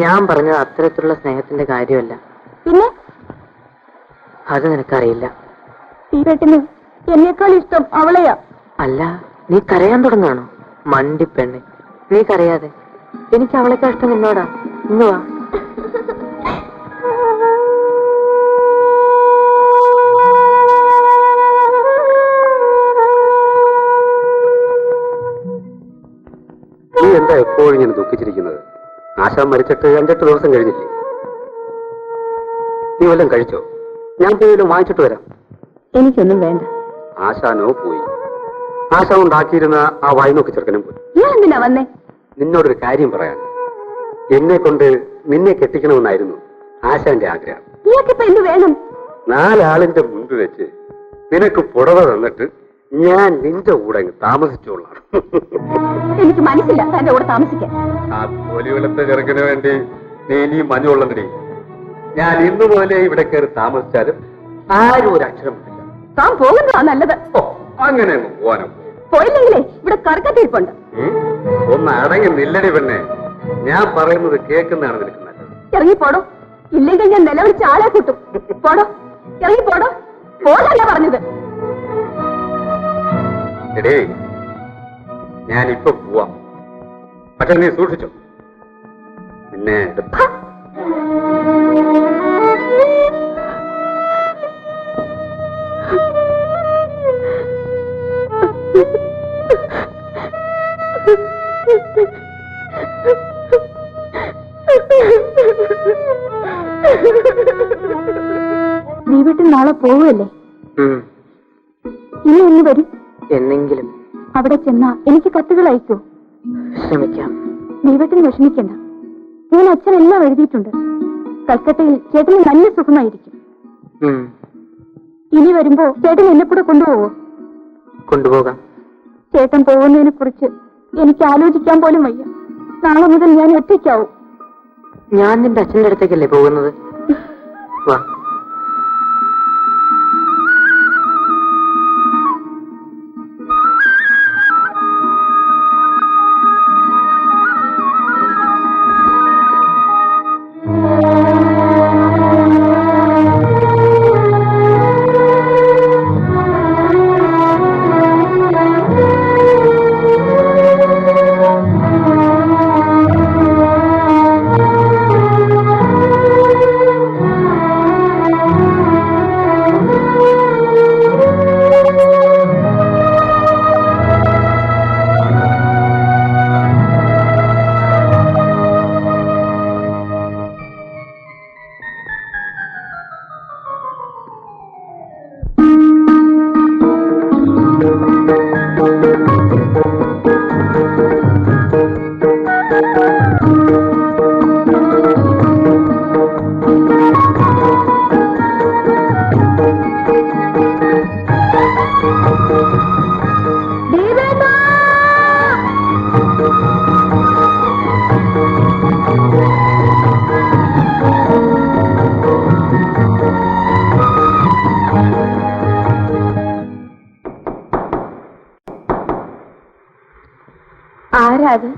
Speaker 5: ഞാൻ പറഞ്ഞത് അത്തരത്തിലുള്ള സ്നേഹത്തിന്റെ കാര്യമല്ല.
Speaker 2: പിന്നെ?
Speaker 5: അത് നിനക്കറിയില്ല.
Speaker 2: ദീപേട്ടന് എന്നേക്കാൾ ഇഷ്ടം അവളെയാ.
Speaker 5: അല്ല, നീ കരയാൻ തുടങ്ങാണോ? മണ്ടി പെണ്ണ്, നീ കരയാതെ. എനിക്ക് അവളെക്കാൾ ഇഷ്ടം നിന്നോടാ. ഇന്ന് വാ.
Speaker 1: നീ എന്താ എപ്പോഴും ഇങ്ങനെ ദുഃഖിച്ചിരിക്കുന്നത്? ആശാൻ മരിച്ചിട്ട് 5-8 ദിവസം കഴിഞ്ഞില്ലേ? നീ വല്ലതും കഴിച്ചോ? ഞാൻ പോയി വാങ്ങിച്ചിട്ട് വരാം.
Speaker 2: എനിക്കൊന്നും വേണ്ട.
Speaker 1: ആശാനോ പോയി. ആശാൻ ഉണ്ടാക്കിയിരുന്ന ആ വായ്നോക്ക് ചെറുക്കനും പോയി.
Speaker 2: ഞാൻ എന്തിനാ വന്നേ?
Speaker 1: നിന്നോടൊരു കാര്യം പറയാൻ. എന്നെ കൊണ്ട് നിന്നെ കെട്ടിക്കണമെന്നായിരുന്നു ആശാന്റെ ആഗ്രഹം.
Speaker 2: ഇയാൾക്കിപ്പോ എന്ത് വേണം?
Speaker 1: 4 ആളിന്റെ മുൻപ് വെച്ച് നിനക്ക് പുടവ തന്നിട്ട് ഞാൻ നിന്റെ കൂടെ അങ്ങ് താമസിച്ചോളാം.
Speaker 2: എനിക്ക് മനസ്സില്ല തന്റെ കൂടെ താമസിക്കാൻ.
Speaker 1: ആ തൊലി വെളുത്ത ചെറുക്കിന് വേണ്ടി നീ ഇനിയും മഞ്ഞുകൊള്ളുന്നടി. ഞാൻ ഇന്നു മുതലേ ഇവിടെ കയറി താമസിച്ചാലും ആരും ഒരു അക്ഷരം ഇല്ല.
Speaker 2: താൻ പോകുന്നതാ നല്ലത്.
Speaker 1: അങ്ങനെ പോവാനോ?
Speaker 2: പോയില്ലെങ്കിലേ ഇവിടെ കറക്കത്തിരിപ്പുണ്ട്.
Speaker 1: ഒന്ന് അടങ്ങി നില്ലടി പെണ്ണെ. ഞാൻ പറയുന്നത് കേൾക്കുന്നതാണ് നിനക്ക് നല്ലത്.
Speaker 2: ഇറങ്ങിപ്പോടോ, ഇല്ലെങ്കിൽ ഞാൻ നിലവിളിച്ച് ആളെ കൂട്ടും. പോടോ, ഇറങ്ങിപ്പോടോ. പോലല്ല പറഞ്ഞത്.
Speaker 1: എടേ, ഞാനിപ്പൊ പോവാം. പക്ഷെ നീ സൂക്ഷിച്ചോ. പിന്നെ
Speaker 2: ദീപേട്ടൻ നാളെ പോവുമല്ലേ? ഇനി ഒന്ന് വരും.
Speaker 5: എന്നെങ്കിലും
Speaker 2: അവിടെ ചെന്നാ എനിക്ക് കത്തുകൾ അയക്കൂ.
Speaker 5: ശ്രമിക്കാം.
Speaker 2: ദൈവത്തിന് വിഷമിക്കണ്ട. ഞാൻ അച്ഛൻ എല്ലാം എഴുതിയിട്ടുണ്ട്. കൽക്കട്ടയിൽ ചേട്ടന് നല്ല സുഖമായിരിക്കും. ഇനി വരുമ്പോ ചേട്ടൻ എന്നെ കൂടെ കൊണ്ടുപോവോ?
Speaker 5: കൊണ്ടുപോകാം.
Speaker 2: ചേട്ടൻ പോകുന്നതിനെ കുറിച്ച് എനിക്ക് ആലോചിക്കാൻ പോലും വയ്യ. നാളെ മുതൽ ഞാൻ ഒറ്റയ്ക്കാവും.
Speaker 5: ഞാൻ നിന്റെ അച്ഛൻ്റെ അടുത്തേക്കല്ലേ പോകുന്നത്? വാ.
Speaker 2: ആരാ അത്?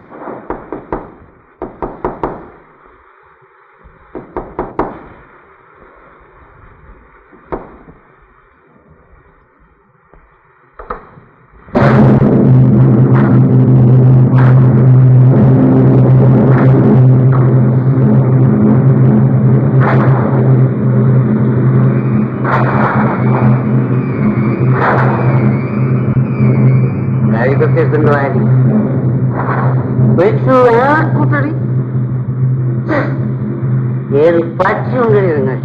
Speaker 5: ഏത് പക്ഷിയുണ്ടെങ്കിൽ നിങ്ങൾ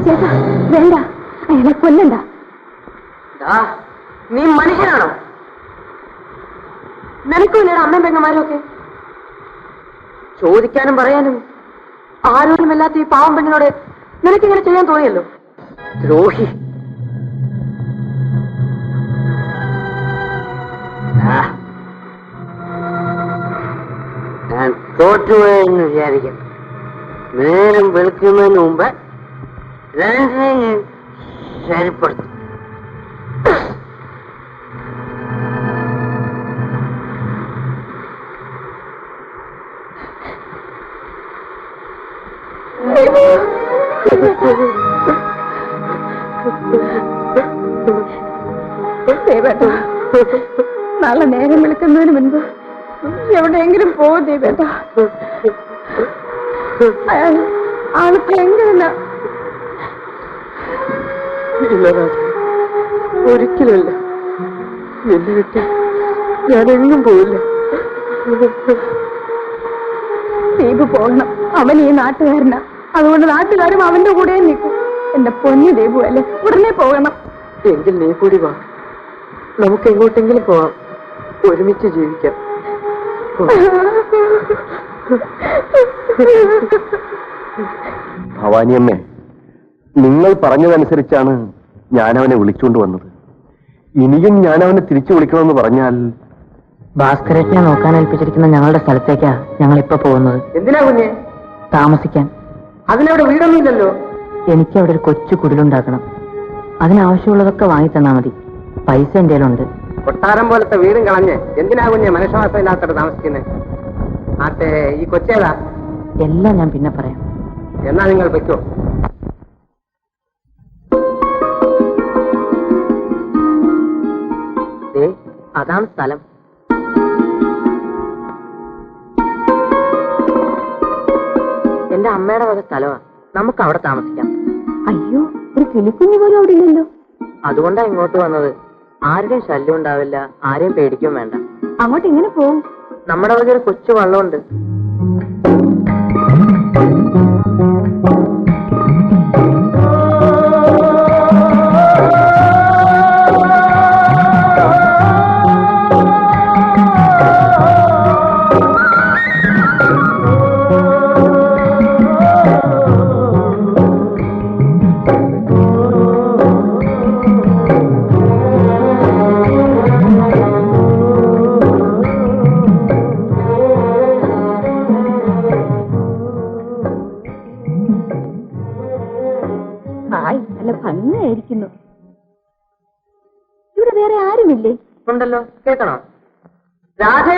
Speaker 2: ചേട്ടാ വേണ്ട, അയാളെ കൊല്ലണ്ട.
Speaker 5: നീ മനുഷ്യനാണോ?
Speaker 2: നിനക്കും ഇല്ലടാ അമ്മയും പെങ്ങന്മാരും ഒക്കെ?
Speaker 5: ചോദിക്കാനും പറയാനും
Speaker 2: ആരോഗ്യമല്ലാത്ത ഈ പാവം പെണ്ണിനോട് നിനക്കിങ്ങനെ ചെയ്യാൻ തോന്നിയല്ലോ.
Speaker 5: ദ്രോഹി. ഞാൻ തോറ്റുപോയെന്ന് വിചാരിക്കാം. നേരം വെളുക്കുന്നതിന് മുമ്പ് രണ്ടിനെ ഞാൻ ശരിപ്പെടുത്തും.
Speaker 2: നാളെ നേരം വിളിക്കുന്നതിന് മുൻപ് എവിടെയെങ്കിലും പോകും ദേവേട്ട. ആൾക്ക് എങ്ങനെ?
Speaker 5: ഇല്ല രാജ, ഒരിക്കലുമില്ല. എന്നെ വിട്ട് ഞാനെങ്ങും പോയില്ല.
Speaker 2: ദീപ് പോകണം. അവൻ ഈ നാട്ടുകാരനാ, അതുകൊണ്ട് നാട്ടുകാരും അവന്റെ കൂടെ നിൽക്കും. എന്റെ പൊന്നു ദീപു അല്ലേ, ഉടനെ പോകണം.
Speaker 5: എങ്കിൽ നീ കൂടി വാ, നമുക്ക് എങ്ങോട്ടെങ്കിലും പോവാം, ഒരുമിച്ച് ജീവിക്കാം.
Speaker 3: ഭവാനിയമ്മേ, നിങ്ങൾ പറഞ്ഞതനുസരിച്ചാണ് ഞാനവനെ വിളിച്ചുകൊണ്ട് വന്നത്. ഇനിയും ഞാനവനെ തിരിച്ചു വിളിക്കണമെന്ന് പറഞ്ഞാൽ
Speaker 5: ഭാസ്കരേട്ടനെ നോക്കാൻ ഏൽപ്പിച്ചിരിക്കുന്ന ഞങ്ങളുടെ സ്ഥലത്തേക്കാ ഞങ്ങളിപ്പോ പോകുന്നത്.
Speaker 4: എന്തിനാ കുഞ്ഞെ?
Speaker 5: താമസിക്കാൻ.
Speaker 4: അതിനവിടെ വീടൊന്നുമില്ലല്ലോ.
Speaker 5: എനിക്ക് അവിടെ ഒരു കൊച്ചു കുടിലുണ്ടാക്കണം. അതിനാവശ്യമുള്ളതൊക്കെ വാങ്ങി തന്നാ മതി. പൈസ എന്റെ കയ്യിലുണ്ട്.
Speaker 4: കൊട്ടാരം പോലത്തെ വീടും കളഞ്ഞ് എന്തിനാ കുഞ്ഞെ മനുഷ്യവാസം ഇല്ലാത്തത് താമസിക്കുന്നത്? ആട്ടെ, ഈ കൊച്ചേതാ?
Speaker 5: എല്ലാം ഞാൻ പിന്നെ പറയാം.
Speaker 4: എന്നാ നിങ്ങൾ വെക്കോ.
Speaker 5: അതാണ് സ്ഥലം. എന്റെ അമ്മയുടെ വക സ്ഥലമാ. നമുക്ക് അവിടെ താമസിക്കാം.
Speaker 2: അയ്യോ, ഒരു കിളിക്കുഞ്ഞു പോലും അവിടെ ഇല്ലല്ലോ.
Speaker 5: അതുകൊണ്ടാ ഇങ്ങോട്ട് വന്നത്. ആരുടെയും ശല്യം ഉണ്ടാവില്ല, ആരെയും പേടിക്കും വേണ്ട.
Speaker 2: അങ്ങോട്ട് എങ്ങനെ പോവും?
Speaker 5: നമ്മുടെ വക ഒരു കൊച്ചു വള്ളമുണ്ട്.
Speaker 2: നല്ല ഭംഗിയായിരിക്കുന്നു. ഇവിടെ വേറെ ആരുമില്ലേ?
Speaker 5: ഉണ്ടല്ലോ, കേൾക്കണോ?
Speaker 4: രാധേ,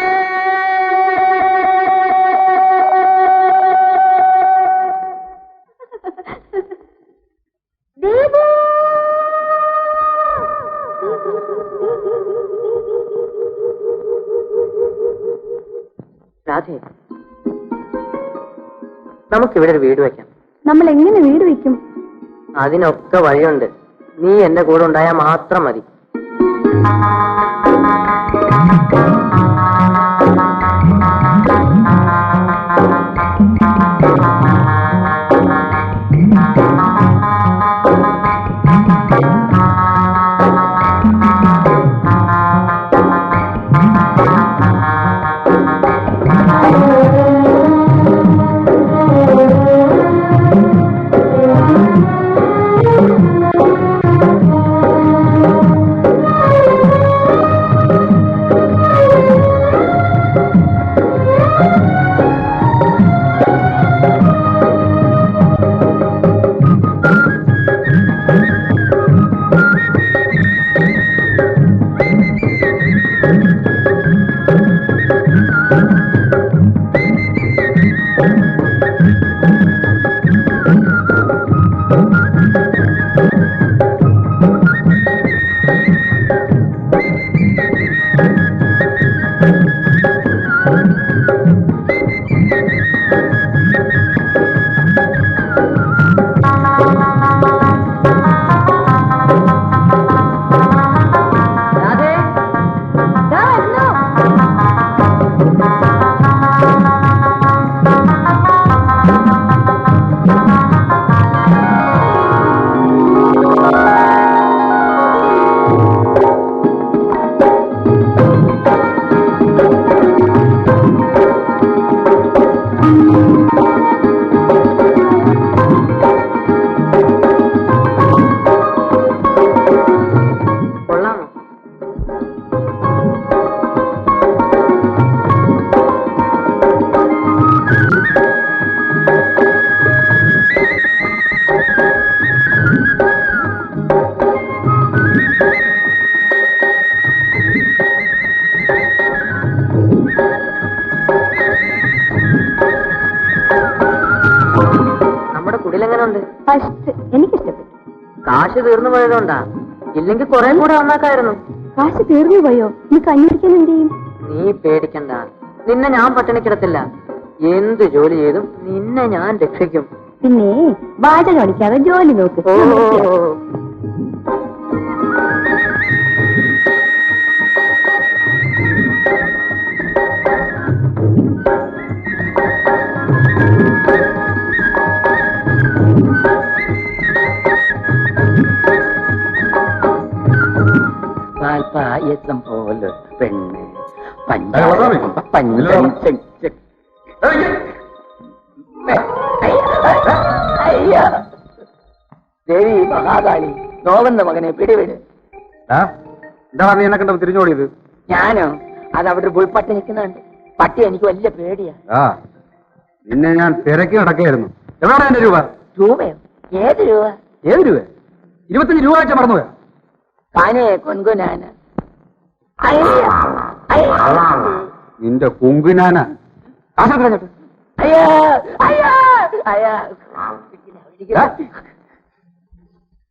Speaker 5: രാധേ, നമുക്കിവിടെ ഒരു വീട് വെക്കാം.
Speaker 2: നമ്മൾ എങ്ങനെ വീട് വെക്കും?
Speaker 5: അതിനൊക്കെ വഴിയുണ്ട്. നീ എന്റെ കൂടെ ഉണ്ടായാൽ മാത്രം മതി.
Speaker 2: എനിക്കിഷ്ടപ്പെട്ടു.
Speaker 5: കാശ് തീർന്നു പോയതുകൊണ്ടാ, ഇല്ലെങ്കിൽ കുറെ കൂടെ വന്നാക്കായിരുന്നു.
Speaker 2: കാശ് തീർന്നു പോയോ? നീ കഞ്ഞിരിക്കാൻ എന്ത് ചെയ്യും?
Speaker 5: നീ പേടിക്കണ്ട, നിന്നെ ഞാൻ പട്ടിണി കിടത്തില്ല. എന്ത് ജോലി ചെയ്തും നിന്നെ ഞാൻ രക്ഷിക്കും.
Speaker 2: പിന്നെ വാചകം അടിക്കാതെ ജോലി നോക്ക്.
Speaker 5: പായസം പോലെ പെണ്ണ്
Speaker 3: കള്ളസ്വാമി.
Speaker 5: ദേവി മഹാകാളി നോവന്ന മകനെ പിടിവിട്.
Speaker 1: എന്താ നീ എന്നെ കണ്ടത് തിരിഞ്ഞോടിയത്?
Speaker 5: ഞാനോ? അത് അവിടെ ഒരു പുൽപ്പട്ടി നിൽക്കുന്നുണ്ട്. പട്ടി എനിക്ക് വലിയ പേടിയാ.
Speaker 1: നിന്നെ ഞാൻ തിരക്കി നടക്കുകയായിരുന്നു. എവിടെയാണ് എന്റെ രൂപ?
Speaker 5: രൂപയോ? ഏത് രൂപ?
Speaker 1: ഏത് രൂപ? 25 രൂപ വെച്ചാൽ മറന്നുപോയാ?
Speaker 5: കാനെ കൊൻകുനാന.
Speaker 1: നിന്റെ കുങ്കുനാന കാശം കളഞ്ഞിട്ട്
Speaker 5: അയ്യോ അയ്യോ അയ്യോ.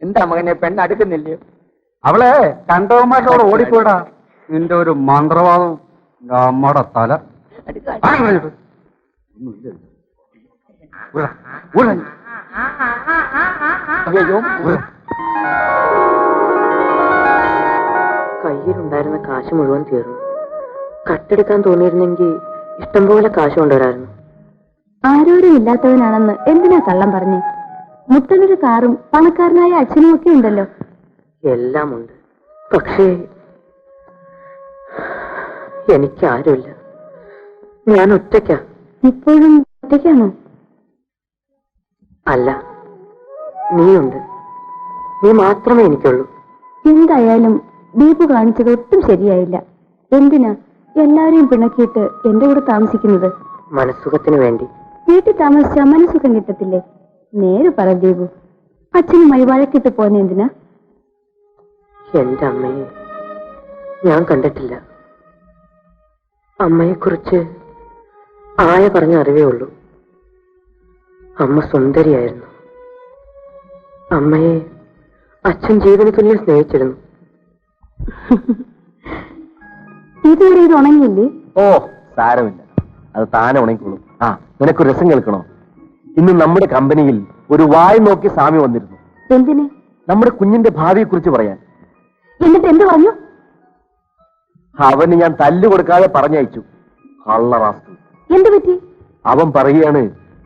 Speaker 5: എന്താ മകനെ പെണ്ണ് അടുക്കുന്നില്ലയോ?
Speaker 1: അവളെ കണ്ടവന്മാരുടെ ഓടിപ്പോയിടാ. നിന്റെ ഒരു മന്ത്രവാദം നമ്മുടെ തല
Speaker 5: അടുക്ക.
Speaker 1: കാശം കളഞ്ഞിട്ട് ഒന്നുമില്ല.
Speaker 5: അയ്യോ
Speaker 6: കയ്യിലുണ്ടായിരുന്ന കാശ് മുഴുവൻ തീർന്നു. കട്ടെടുക്കാൻ തോന്നിയിരുന്നെങ്കിൽ ഇഷ്ടംപോലെ കാശ് കൊണ്ടുവരായിരുന്നു.
Speaker 2: ആരോരും ഇല്ലാത്തവനാണെന്ന് എന്തിനാ കള്ളം പറഞ്ഞേ? മുത്തനൊരു കാറും പണക്കാരനായ അച്ഛനും ഒക്കെ ഉണ്ടല്ലോ.
Speaker 6: എല്ലാം ഉണ്ട്, പക്ഷേ എനിക്കാരുമില്ല. ഞാൻ ഒറ്റയ്ക്കാ.
Speaker 2: ഇപ്പോഴും ഒറ്റയ്ക്കാണോ?
Speaker 6: അല്ല, നീയുണ്ട്. നീ മാത്രമേ എനിക്കുള്ളൂ.
Speaker 2: എന്തായാലും ദീപു കാണിച്ചത് ഒട്ടും ശരിയായില്ല. എന്തിനാ എല്ലാരെയും പിണക്കിയിട്ട് എന്റെ കൂടെ താമസിക്കുന്നത്?
Speaker 6: മനസ്സുഖത്തിന് വേണ്ടി.
Speaker 2: വീട്ടിൽ താമസിച്ചാൽ മനസ്സുഖം കിട്ടത്തില്ലേ? നേരെ പറ ദീപു, അച്ഛനുമായി വഴക്കിട്ട് പോന്നെ എന്തിനാ?
Speaker 6: എന്റെ അമ്മയെ ഞാൻ കണ്ടിട്ടില്ല. അമ്മയെക്കുറിച്ച് ആയ പറഞ്ഞ അറിവേ ഉള്ളൂ. അമ്മ സുന്ദരിയായിരുന്നു. അമ്മയെ അച്ഛൻ ജീവന തുല്യം സ്നേഹിച്ചിരുന്നു.
Speaker 2: ഇതുവരെ ഇത് ഉണങ്ങിയില്ലേ?
Speaker 3: ഓ സാരമില്ല, അത് താനെ ഉണങ്ങിക്കോളും. നിനക്കൊരു രസം കേൾക്കണോ? ഇന്ന് നമ്മുടെ കമ്പനിയിൽ ഒരു വായി നോക്കി സ്വാമി വന്നിരുന്നു.
Speaker 2: എന്തിന്?
Speaker 3: നമ്മുടെ കുഞ്ഞിന്റെ ഭാവിയെ കുറിച്ച് പറയാൻ.
Speaker 2: എന്നിട്ട് എന്ത് പറഞ്ഞു?
Speaker 3: അവന് ഞാൻ തല്ലു കൊടുക്കാതെ പറഞ്ഞയച്ചു. കള്ളറാസ്കൽ.
Speaker 2: എന്ത് പറ്റി?
Speaker 3: അവൻ പറയുകയാണ്,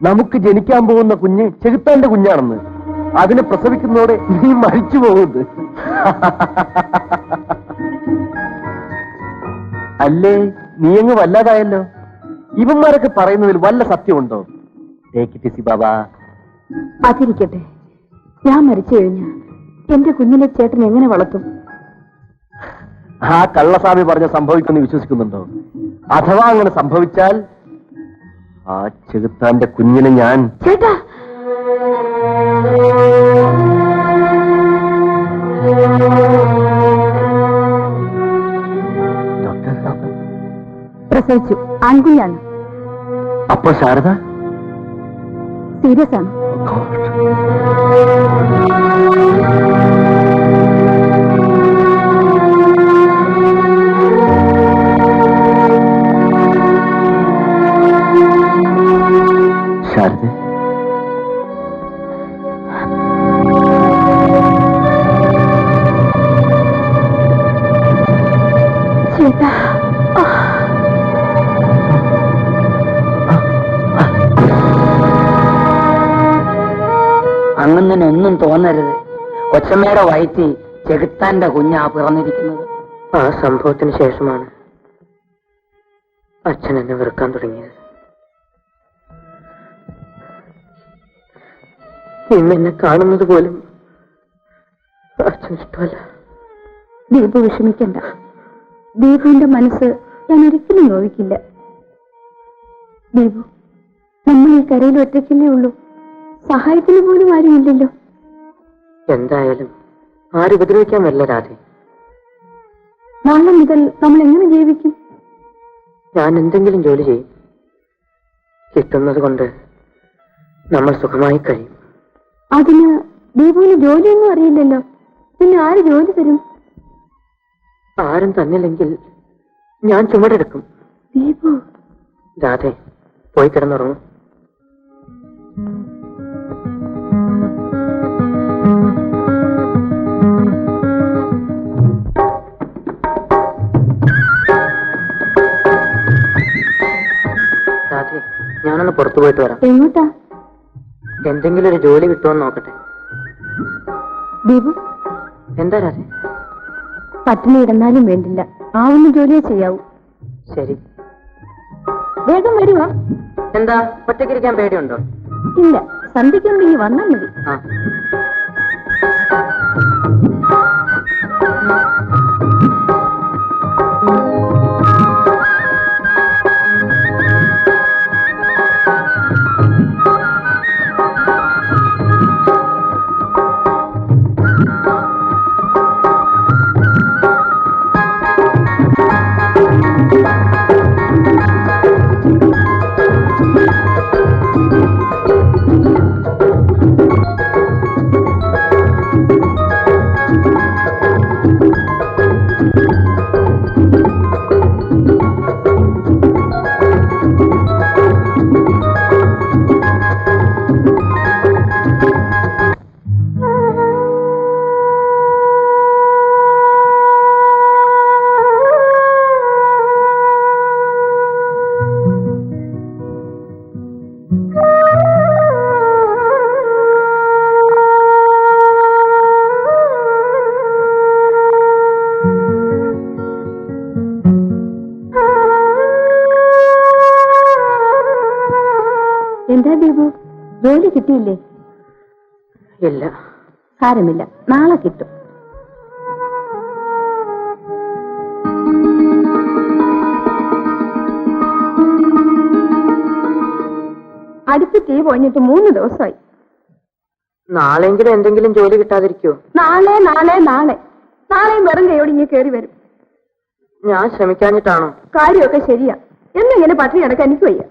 Speaker 3: നമുക്ക് ജനിക്കാൻ പോകുന്ന കുഞ്ഞ് ചെകുത്താന്റെ കുഞ്ഞാണെന്ന്. അതിനെ പ്രസവിക്കുന്നതോടെ നീ മരിച്ചു പോകുന്നത്. അല്ലേ, നീ അങ്ങ് വല്ലാതായല്ലോ. ഇവന്മാരൊക്കെ പറയുന്നതിൽ വല്ല സത്യമുണ്ടോ? ബാബാ.
Speaker 2: അതിരിക്കട്ടെ, ഞാൻ മരിച്ചു കഴിഞ്ഞ എന്റെ കുഞ്ഞിനെ ചേട്ടൻ എങ്ങനെ വളർത്തും?
Speaker 3: ആ കള്ളസ്വാമി പറഞ്ഞ സംഭവിക്കുമെന്ന് വിശ്വസിക്കുന്നുണ്ടോ? അഥവാ അങ്ങനെ സംഭവിച്ചാൽ ആ ചെകുത്താന്റെ കുഞ്ഞിനെ ഞാൻ...
Speaker 2: ചേട്ടാ, പ്രസവിച്ചു. ആൺകുഞ്ഞാണ്.
Speaker 3: അപ്പൊ ശാരദ
Speaker 2: സീരിയസ് ആണ്.
Speaker 3: ശാരദ,
Speaker 2: ചേട്ടാ,
Speaker 5: അങ്ങനെ ഒന്നും തോന്നരുത്. കൊച്ചമ്മയുടെ വയറ്റിൽ ചെകുത്താന്റെ കുഞ്ഞാ പിറന്നിരിക്കുന്നത്.
Speaker 6: ആ സംഭവത്തിന് ശേഷമാണ് അച്ഛൻ എന്നെ വെറുക്കാൻ തുടങ്ങിയത്. ഇന്ന് എന്നെ കാണുന്നത് പോലും അച്ഛൻ ഇഷ്ടമല്ല.
Speaker 2: ദീപു വിഷമിക്കണ്ട. ദീപുവിന്റെ മനസ്സ് ഞാൻ ഒരിക്കലും നോവിക്കില്ല. ദീപു, നമ്മൾ ഈ കരയിൽ ഒറ്റയ്ക്കല്ലേ ഉള്ളൂ. സഹായത്തിന് പോലും ആരുമില്ലല്ലോ.
Speaker 6: എന്തായാലും ആരും ഉപദ്രവിക്കാൻ വരില്ല രാധേ.
Speaker 2: നാളെ മുതൽ നമ്മൾ എങ്ങനെ ജീവിക്കും?
Speaker 6: ഞാൻ എന്തെങ്കിലും ജോലി ചെയ്യും. കിട്ടുന്നത് കൊണ്ട് നമ്മൾ സുഖമായി കഴിയും.
Speaker 2: അതിന് ദീപുവിന് ജോലിയൊന്നും അറിയില്ലല്ലോ. പിന്നെ ആര് ജോലി തരും?
Speaker 6: ആരും തന്നില്ലെങ്കിൽ ഞാൻ ചുമടെടുക്കും.
Speaker 2: ദീപു,
Speaker 6: രാധേ, പോയി കിടന്നുറങ്ങും. രാധേ, ഞാനൊന്ന് പുറത്തു പോയിട്ട് വരാം.
Speaker 2: എങ്ങോട്ടാ?
Speaker 6: എന്തെങ്കിലും ഒരു ജോലി കിട്ടുമെന്ന് നോക്കട്ടെ.
Speaker 2: ദീപു,
Speaker 6: എന്താ രാധേ?
Speaker 2: പട്ടിണി ഇടന്നാലും വേണ്ടില്ല, ആവുന്ന ജോലിയെ ചെയ്യാവൂ.
Speaker 6: ശരി.
Speaker 2: വേഗം വരുക.
Speaker 6: എന്താ ഒറ്റയ്ക്കിരിക്കാൻ പേടിയുണ്ടോ?
Speaker 2: ഇല്ല, സന്ധ്യയ്ക്കുണ്ടെങ്കിൽ വന്നാൽ മതി.
Speaker 6: ആ.
Speaker 2: എന്താ ദീപു, ജോലി കിട്ടിയില്ലേ?
Speaker 6: ഇല്ല.
Speaker 2: സാരമില്ല, നാളെ കിട്ടും. അടുത്ത് തീ പോഞ്ഞിട്ട് 3 ദിവസമായി.
Speaker 6: നാളെങ്കിലും എന്തെങ്കിലും ജോലി കിട്ടാതിരിക്കോ?
Speaker 2: നാളെ നാളെ നാളെ നാളെയും വെറും കൈയോട് ഇങ്ങനെ കയറി വരും.
Speaker 6: ഞാൻ ശ്രമിക്കാഞ്ഞിട്ടാണോ?
Speaker 2: കാര്യമൊക്കെ ശരിയാ, എന്നിങ്ങനെ പട്ടിണി കിടക്കാൻ എനിക്ക് വയ്യ.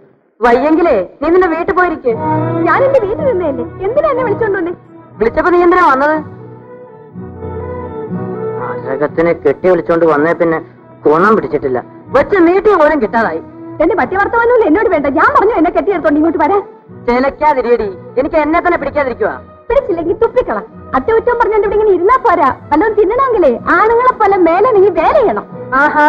Speaker 6: വയ്യെങ്കിലേ നീ നിന്റെ വീട്ടിൽ പോയിരിക്കേ.
Speaker 2: ഞാൻ എന്റെ വീട്ടിൽ നിന്നേല്ലേ, എന്തിനാ എന്നെ വിളിച്ചോണ്ടേ?
Speaker 6: വിളിച്ചപ്പോ നീ എന്തിനാ വന്നത്? അരകത്തിനെ കെട്ടി വിളിച്ചോണ്ട് വന്നേ പിന്നെ കോണം പിടിച്ചിട്ടില്ല. വെച്ച നീട്ടിയ പോലും കിട്ടാതായി.
Speaker 2: എന്റെ പറ്റിയ വർത്തമാനമൊന്നും എന്നോട് വേണ്ട. ഞാൻ പറഞ്ഞു എന്നെ കെട്ടിയെടുത്തോണ്ട് ഇങ്ങോട്ട് വരാൻ.
Speaker 6: ചിലക്കാതിരിയടി, എനിക്ക് എന്നെ തന്നെ പിടിക്കാതിരിക്കുക.
Speaker 2: പിടിച്ചില്ലെങ്കിൽ തുപ്പിക്കളാം. അറ്റകുറ്റം പറഞ്ഞോണ്ട് ഇവിടെ ഇങ്ങനെ ഇരുന്നാ പോരാ. വല്ലതും തിന്നണമെങ്കിലേ ആണുങ്ങളെ പോലെ മേലെ നീ വേല ചെയ്യണം.
Speaker 6: ആഹാ,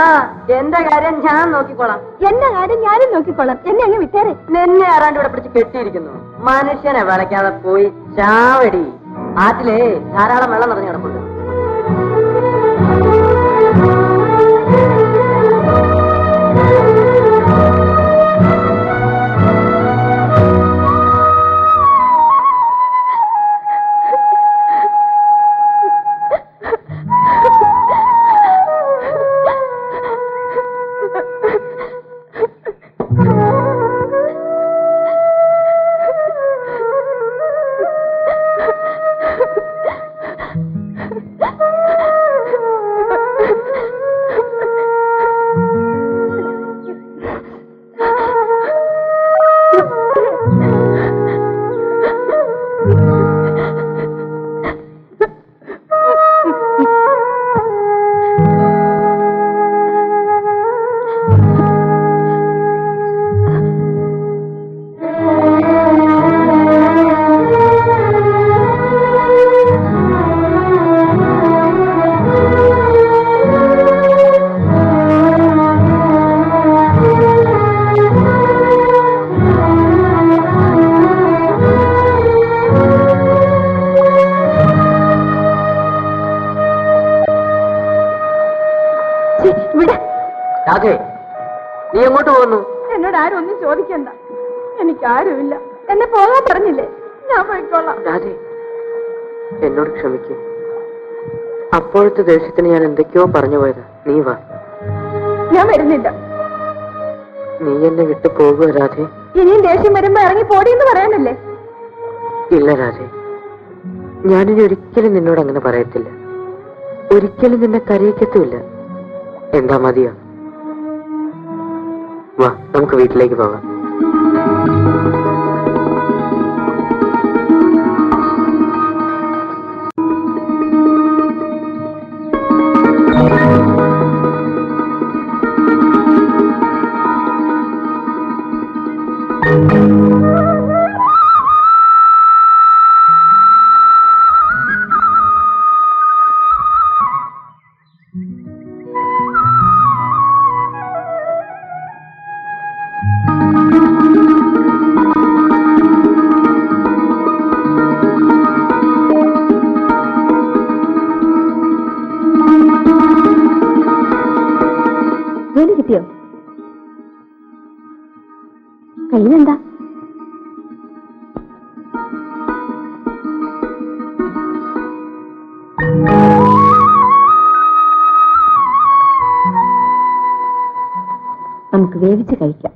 Speaker 6: എന്റെ കാര്യം ഞാൻ നോക്കിക്കോളാം.
Speaker 2: എന്റെ കാര്യം ഞാനും നോക്കിക്കോളാം. എന്നെ അങ്ങ് വിട്ടേരെ.
Speaker 6: നിന്നെ ആരാണ്ട് ഇവിടെ പിടിച്ച് കെട്ടിയിരിക്കുന്നു. മനുഷ്യനെ വിളക്കാതെ പോയി ചാവടി. ആറ്റിലേ ധാരാളം വെള്ളം നിറഞ്ഞു കിടപ്പുണ്ട്. നീ എങ്ങോട്ട് പോകുന്നു?
Speaker 2: എന്നോട് ആരും ഒന്നും ചോദിക്കണ്ട. എനിക്കാരുമില്ല. എന്നെ പോകാൻ പറഞ്ഞില്ലേ, ഞാൻ പോയിക്കോളാം.
Speaker 6: രാധേ, എന്നോട് ക്ഷമിക്കൂ. അപ്പോഴത്തെ ദേഷ്യത്തിന് ഞാൻ എന്തൊക്കെയോ പറഞ്ഞു പോയത്. നീ വാ.
Speaker 2: ഞാൻ വരുന്നില്ല.
Speaker 6: നീ എന്നെ വിട്ടു പോകുക രാധേ.
Speaker 2: ഇനിയും ദേഷ്യം വരുമ്പോ ഇറങ്ങി പോടിയെന്ന് പറയാനല്ലേ?
Speaker 6: ഇല്ല രാധേ, ഞാനിനി ഒരിക്കലും നിന്നോട് അങ്ങനെ പറയത്തില്ല. ഒരിക്കലും നിന്നെ കരയിക്കത്തുമില്ല. എന്താ മതിയോ? വാ, നമുക്ക് വീട്ടിലേക്ക് പോകാം.
Speaker 2: കയ്യിലെന്താ? നമുക്ക് വേവിച്ച് കഴിക്കാം.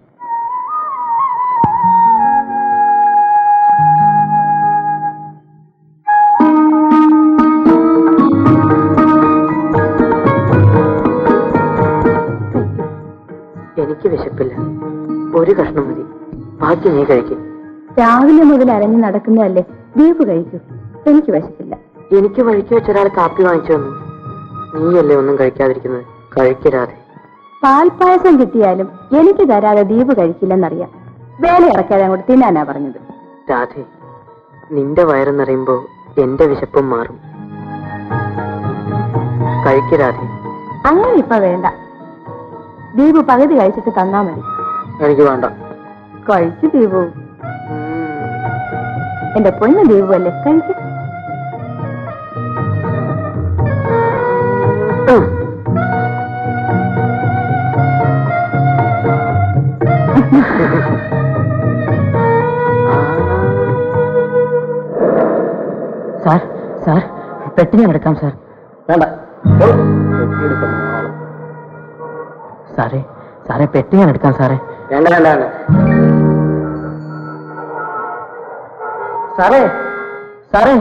Speaker 6: എനിക്ക് വിശപ്പില്ല, ഒരു കഷ്ണം മതി, ബാക്കി നീ കഴിക്കും.
Speaker 2: രാവിലെ മുതൽ അരഞ്ഞു നടക്കുന്നതല്ലേ, ബീഫ് കഴിക്കൂ. എനിക്ക് വിശപ്പില്ല.
Speaker 6: എനിക്ക് വഴിക്ക് വെച്ച ഒരാൾ കാപ്പി വാങ്ങിച്ചു വന്നു, നീയല്ലേ ഒന്നും കഴിക്കാതിരിക്കുന്നത്? കഴിക്കരാതെ.
Speaker 2: പാൽപ്പായസം കിട്ടിയാലും എനിക്ക് തരാതെ ദീപ് കഴിക്കില്ലെന്നറിയാം. വേല ഇറക്കാതെ അങ്ങോട്ട് തിന്നാനാ പറഞ്ഞത്.
Speaker 6: രാധേ, നിന്റെ വയറ് നിറയുമ്പോ എന്റെ വിശപ്പും മാറും. കഴിക്കരാതെ.
Speaker 2: അങ്ങനെ ഇപ്പൊ വേണ്ട. ദീപു പകുതി കഴിച്ചിട്ട് തന്നാ മതി.
Speaker 6: എനിക്ക് വേണ്ട.
Speaker 2: കഴിച്ചു ദീപു. എന്റെ പൊന്ന് ദീപു അല്ലേ, കഴിക്കും.
Speaker 5: സാർ, സാർ, പെട്ടി ഞാൻ എടുക്കാം സാർ.
Speaker 3: വേണ്ട.
Speaker 5: സാറേ, സാറേ, പെട്ടി ഞാൻ എടുക്കാം സാറേ.
Speaker 6: വേണ്ട വേണ്ട വേണ്ട.
Speaker 5: സാറേ, സാറേ,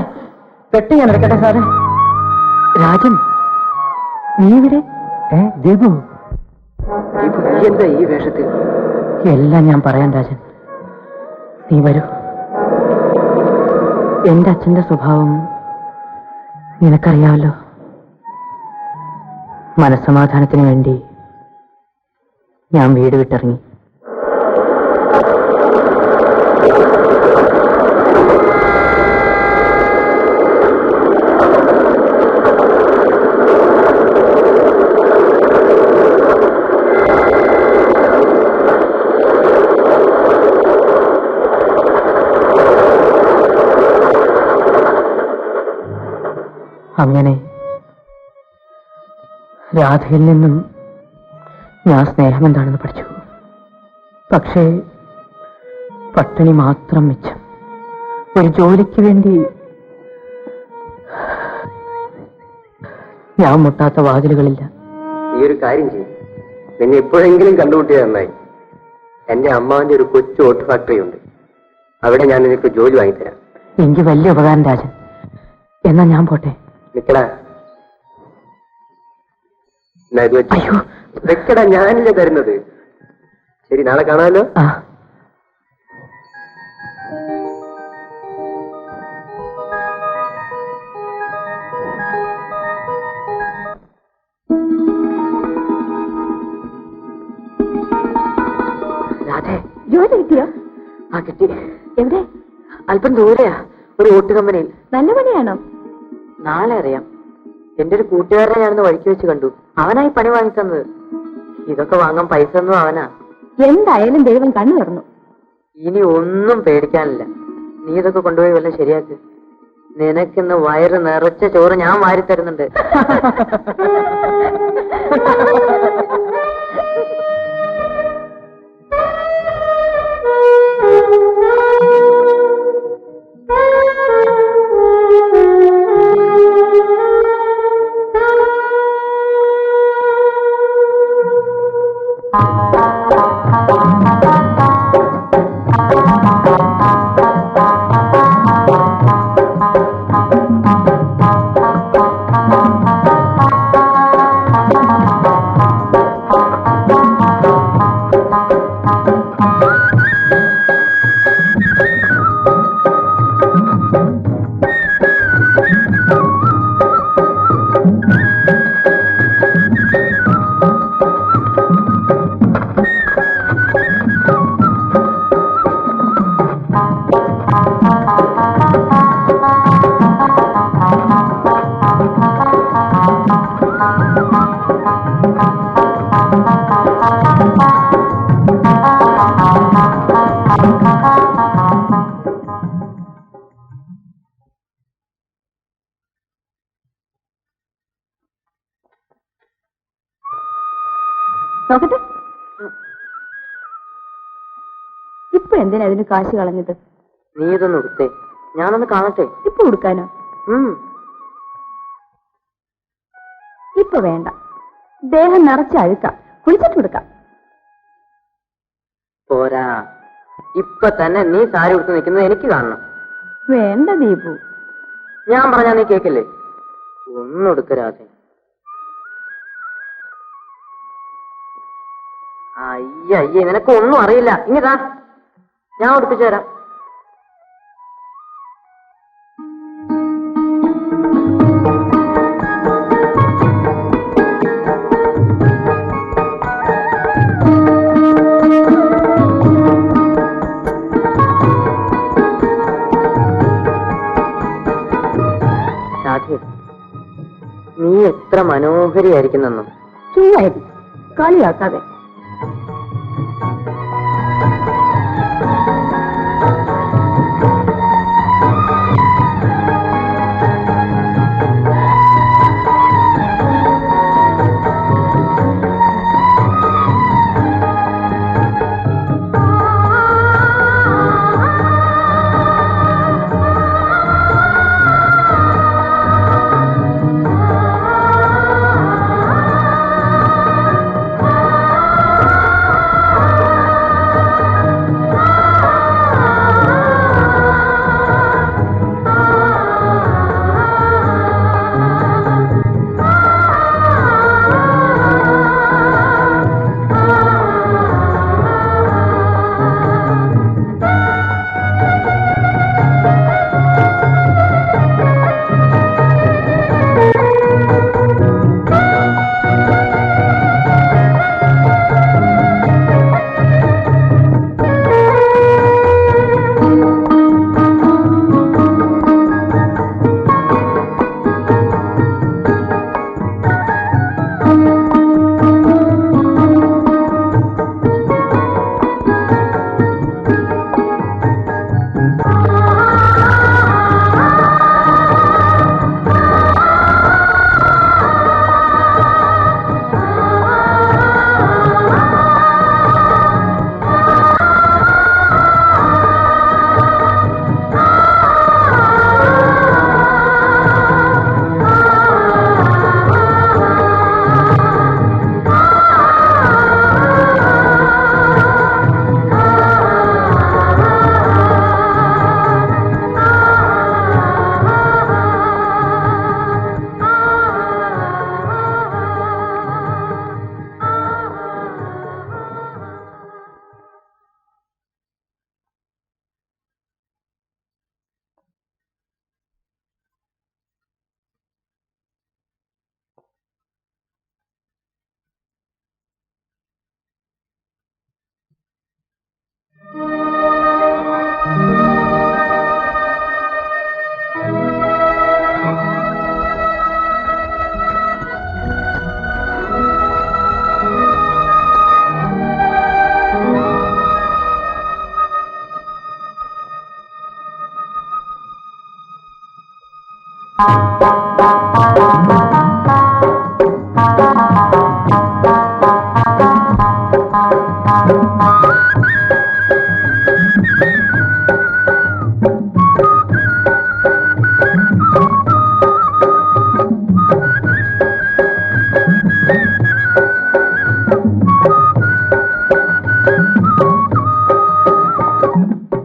Speaker 5: പെട്ടി ഞാൻ എടുക്കട്ടെ സാറേ. രാജൻ, നീ ഇവിടെ? ദീപു,
Speaker 6: നീ എന്താ ഈ വേഷത്തിൽ?
Speaker 5: എല്ലാം ഞാൻ പറയാം രാജൻ, നീ വരൂ. എന്റെ അച്ഛന്റെ സ്വഭാവം നിനക്കറിയാമല്ലോ. മനസ്സമാധാനത്തിന് വേണ്ടി ഞാൻ വീട് വിട്ടിറങ്ങി. അങ്ങനെ രാധയിൽ നിന്നും ഞാൻ സ്നേഹം എന്താണെന്ന് പഠിച്ചു. പക്ഷേ പട്ടിണി മാത്രം മിച്ചം. ഒരു ജോലിക്ക് വേണ്ടി ഞാൻ മുട്ടാത്ത വാതിലുകളില്ല.
Speaker 4: ഈ ഒരു കാര്യം ചെയ്യും, നിന്നെ എപ്പോഴെങ്കിലും കണ്ടുമുട്ടിയത് നന്നായി. എന്റെ അമ്മാവിന്റെ ഒരു കൊച്ചു ഓട്ട് ഫാക്ടറി ഉണ്ട്, അവിടെ ഞാൻ നിനക്ക് ജോലി വാങ്ങിത്തരാം.
Speaker 5: എനിക്ക് വലിയ ഉപകാരം രാജൻ. എന്നാ ഞാൻ പോട്ടെ.
Speaker 4: നിക്കടാ, ഇത് വെച്ച്
Speaker 5: അയ്യോ,
Speaker 4: വെക്കടാ, ഞാനില്ലേ തരുന്നത്. ശരി, നാളെ കാണാമല്ലോ.
Speaker 5: ആ,
Speaker 6: രാധേ,
Speaker 2: ജോലി കിട്ടിയോ?
Speaker 6: ആ കിട്ടി.
Speaker 2: എവിടെ?
Speaker 6: അല്പം ദൂരെയാ, ഒരു ഓട്ട് കമ്പനിയിൽ.
Speaker 2: നല്ല പണിയാണോ?
Speaker 6: നാളെ അറിയാം. എന്റെ ഒരു കൂട്ടുകാരനെ ഞാനൊന്ന് വഴിക്ക് വെച്ച് കണ്ടു. അവനായി പണി വാങ്ങി തന്നത്. ഇതൊക്കെ വാങ്ങാൻ പൈസ ഒന്നും അവനാ.
Speaker 2: എന്തായാലും ദൈവം കണ്ണു തുറന്നു.
Speaker 6: ഇനി ഒന്നും പേടിക്കാനില്ല. നീ ഇതൊക്കെ കൊണ്ടുപോയി വല്ല ശരിയാക്ക്. നിനക്കിന്ന് വയറ് നിറച്ച ചോറ് ഞാൻ വാരി തരുന്നുണ്ട്.
Speaker 2: ഇപ്പൊ എന്തിനാ അതിന് കാശ് കളഞ്ഞത്?
Speaker 6: നീ ഇതൊന്ന് എടുത്തേ, ഞാനൊന്ന് കാണട്ടെ.
Speaker 2: ഇപ്പൊ കൊടുക്കാനോ? ഇപ്പൊ വേണ്ട, ദേഹം നിറച്ച് അഴുക്കാം, കുളിച്ചിട്ട് കൊടുക്കാം.
Speaker 6: പോരാ, ഇപ്പൊ തന്നെ നീ സാരി ഉടുത്ത് നിൽക്കുന്നത് എനിക്ക് കാണണം.
Speaker 2: വേണ്ട ദീപു.
Speaker 6: ഞാൻ പറഞ്ഞാ നീ കേക്കില്ലേ? ഒന്നും എടുക്കരാതെ. അയ്യയ്യേ, നിനക്ക് ഒന്നും അറിയില്ല. ഇങ്ങതാ, ഞാൻ ഉടുപ്പിച്ചു തരാം. നീ എത്ര മനോഹരിയായിരിക്കുന്നെന്നും.
Speaker 2: ചൂവായിരുന്നു, കളിയാക്കാതെ.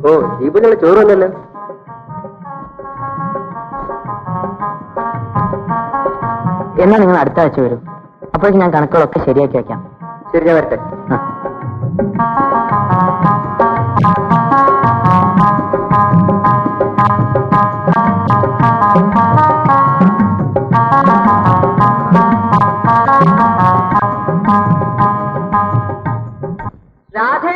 Speaker 4: ഓ, ദീപുവിനുള്ള ചോറ് വന്നല്ലോ.
Speaker 6: എന്നാ നിങ്ങൾ അടുത്ത ആഴ്ച വരും. അപ്പോഴേക്കും ഞാൻ കണക്കുകളൊക്കെ ശരിയാക്കി വെക്കാം.
Speaker 4: ശരി, ഞാൻ വരട്ടെ.
Speaker 6: രാധേ,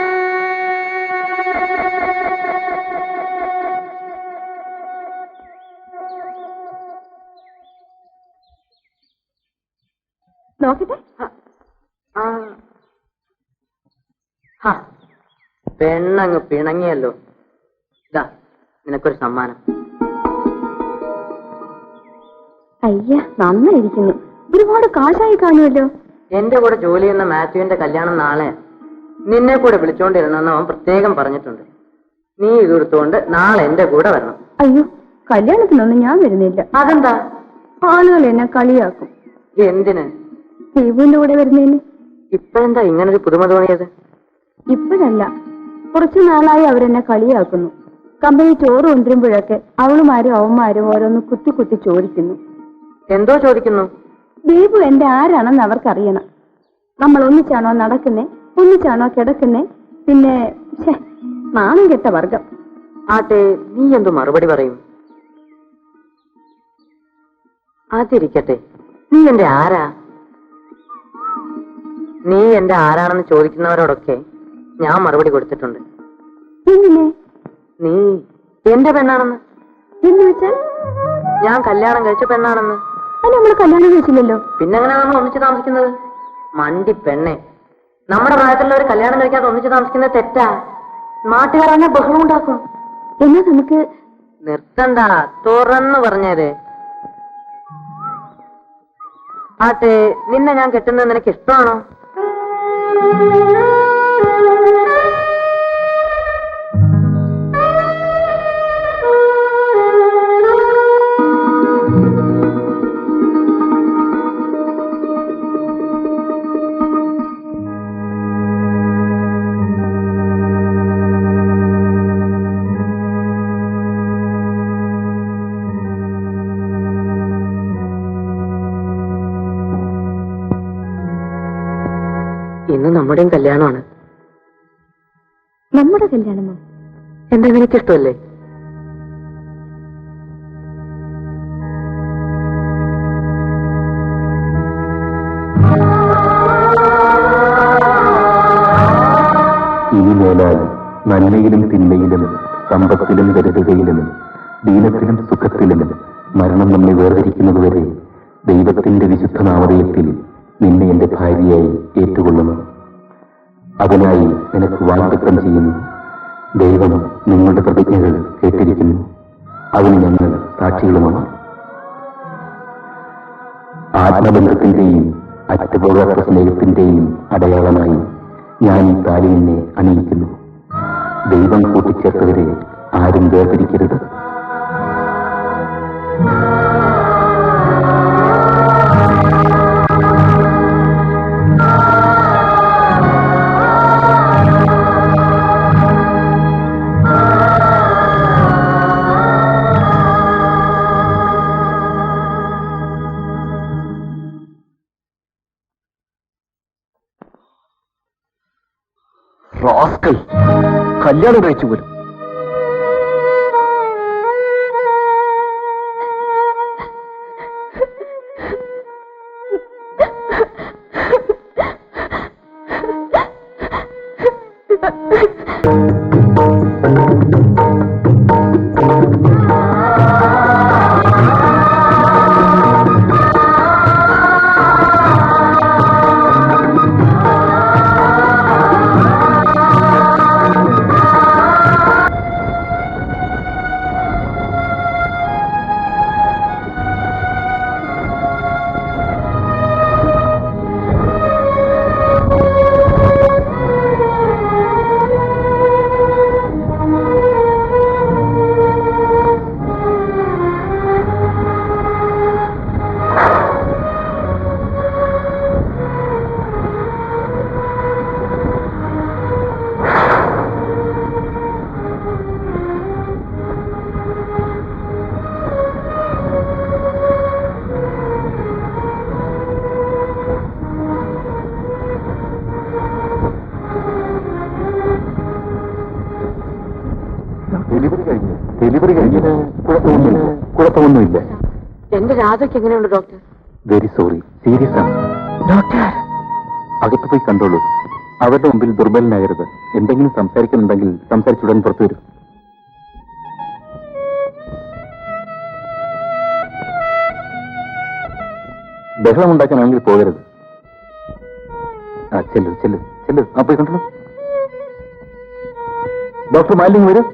Speaker 2: നോക്കട്ടെ.
Speaker 6: പെണ്ണങ്ങ് പിണങ്ങിയല്ലോ. ഇതാ നിനക്കൊരു സമ്മാനം.
Speaker 2: അയ്യ, നന്നായിരിക്കുന്നു. ഒരുപാട് കാശായി കാണുമല്ലോ.
Speaker 6: എന്റെ കൂടെ ജോലി ചെയ്യുന്ന മാത്യുവിന്റെ കല്യാണം നാളെ. നിന്നെ കൂടെ വിളിച്ചോണ്ടിരുന്നെന്ന് അവൻ പ്രത്യേകം പറഞ്ഞിട്ടുണ്ട്. നീ ഇതെടുത്തുകൊണ്ട് നാളെ എന്റെ കൂടെ വരണം.
Speaker 2: അയ്യോ, കല്യാണത്തിനൊന്നും ഞാൻ വരുന്നില്ല.
Speaker 6: അതെന്താ?
Speaker 2: ആളുകൾ എന്നെ കളിയാക്കും.
Speaker 6: എന്തിന്?
Speaker 2: ദീപുവിന്റെ കൂടെ വരുന്നതിന്.
Speaker 6: ഇപ്പഴെന്താ ഇങ്ങനൊരു പുതുമ തോന്നിയത്?
Speaker 2: ഇപ്പോഴല്ല, കുറച്ചു നാളായി അവരെന്നെ കളിയാക്കുന്നു. കമ്പനി ചോറ് കൊണ്ടുവരുമ്പോഴൊക്കെ അവളുമാരും അവന്മാരും ഓരോന്ന് കുത്തി കുത്തി ചോദിക്കുന്നു.
Speaker 6: എന്തോ ചോദിക്കുന്നു?
Speaker 2: ദീപു എന്റെ ആരാണെന്ന് അവർക്കറിയണം. നമ്മൾ ഒന്നിച്ചാണോ നടക്കുന്നേ, ഒന്നിച്ചാണോ കിടക്കുന്നേ, പിന്നെ നാണം കെട്ട വർഗം.
Speaker 6: ആട്ടെ, നീ എന്തു മറുപടി പറയും? അതിരിക്കട്ടെ, നീ എന്റെ ആരാ? നീ എന്റെ ആരാണെന്ന് ചോദിക്കുന്നവരോടൊക്കെ ഞാൻ മറുപടി കൊടുത്തിട്ടുണ്ട്.
Speaker 2: എങ്ങനെ?
Speaker 6: നീ എന്റെ പെണ്ണാണെന്ന്.
Speaker 2: എന്ന് വെച്ചാൽ?
Speaker 6: ഞാൻ കല്യാണം കഴിച്ച പെണ്ണാണെന്ന്.
Speaker 2: അത് നമ്മൾ കല്യാണം കഴിച്ചില്ലല്ലോ.
Speaker 6: പിന്നെങ്ങനെ നമ്മൾ ഒന്നിച്ച് താമസിക്കുന്നത്? മണ്ടി പെണ്ണെ, നമ്മുടെ പ്രായത്തിലുള്ളവർ കല്യാണം കഴിക്കാതെ ഒന്നിച്ച് താമസിക്കുന്നത് തെറ്റാ. നാട്ടുകാരനെ ബഹളം ഉണ്ടാക്കും.
Speaker 2: എന്നാ നമുക്ക്
Speaker 6: നിർത്തണ്ട, തുറന്നു പറഞ്ഞേരെ. ആട്ടെ, നിന്നെ ഞാൻ കെട്ടുന്നത് നിനക്ക് ഇഷ്ടമാണോ? ഇന്ന് നമ്മുടെയും കല്യാണമാണ്.
Speaker 2: നമ്മുടെ കല്യാണമോ?
Speaker 6: എന്താ, നിനക്കിഷ്ടമല്ലേ?
Speaker 7: ഇനി മേലാൽ നന്മയിലും തിന്മയിലും സമ്പത്തിലും ദരിദ്രതയിലും ദീനത്തിലും സുഖത്തിലും മരണം നമ്മെ വേർതിരിക്കുന്നതുവരെ ദൈവത്തിന്റെ വിശുദ്ധ നാമധേയത്തിൽ നിന്നെ എന്റെ ഭാര്യയായി ഏറ്റുകൊള്ളുന്നു. അതിനായി നിനക്ക് വാഗ്ദത്തം ചെയ്യുന്നു. ദൈവം നിങ്ങളുടെ പ്രതിജ്ഞകൾ കേട്ടിരിക്കുന്നു. അതിന് ഞങ്ങൾ സാക്ഷികളുമാണ്. ആത്മബന്ധത്തിന്റെയും അറ്റുപോകാത്ത സ്നേഹത്തിന്റെയും അടയാളമായി ഞാൻ ഈ താലി നിന്നെ അണിയിക്കുന്നു. ദൈവം കൂട്ടിച്ചേർത്തവരെ ആരും വേർതിരിക്കരുത്.
Speaker 1: റാസ്കൽ, കല്യാണം കഴിച്ചു പോലും. ഡെലിവറി കഴിഞ്ഞത് കുഴപ്പമൊന്നുമില്ല.
Speaker 6: എന്റെ രാധയ്ക്ക് എങ്ങനെയുണ്ട് ഡോക്ടർ?
Speaker 7: വെരി സോറി, സീരിയസ് ആണ്.
Speaker 6: ഡോക്ടർ,
Speaker 7: അകത്ത് പോയി കണ്ടോളൂ. അവരുടെ മുമ്പിൽ ദുർബലനാകരുത്. എന്തെങ്കിലും സംസാരിക്കുന്നുണ്ടെങ്കിൽ സംസാരിച്ചുടൻ പുറത്തു വരും. ബഹളം ഉണ്ടാക്കാനാണെങ്കിൽ പോകരുത്. ചെല്ലു ചെല്ലു ചെല്ലു. പോയി കണ്ടോളൂ. ഡോക്ടർ മാലിന്യം വരും.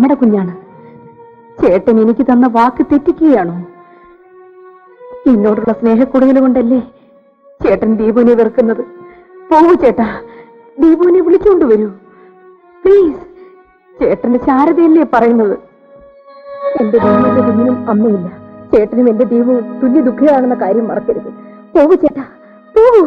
Speaker 2: നമ്മുടെ കുഞ്ഞാണ്. ചേട്ടൻ എനിക്ക് തന്ന വാക്ക് തെറ്റിക്കുകയാണോ? എന്നോടുള്ള സ്നേഹക്കൂടുതൽ കൊണ്ടല്ലേ ചേട്ടൻ ദീപുവിനെ വെറുക്കുന്നത്? പോവൂ ചേട്ടാ, ദീപുവിനെ വിളിച്ചുകൊണ്ടുവരൂ പ്ലീസ്. ചേട്ടന്റെ ശാരദയല്ലേ പറയുന്നത്. എന്റെ ദീപുവിന്റെ കുഞ്ഞിനും അമ്മയില്ല. ചേട്ടനും എന്റെ ദീപവും തുല്യ ദുഃഖിയാണെന്ന കാര്യം മറക്കരുത്. പോവൂ ചേട്ടാ, പോവൂ.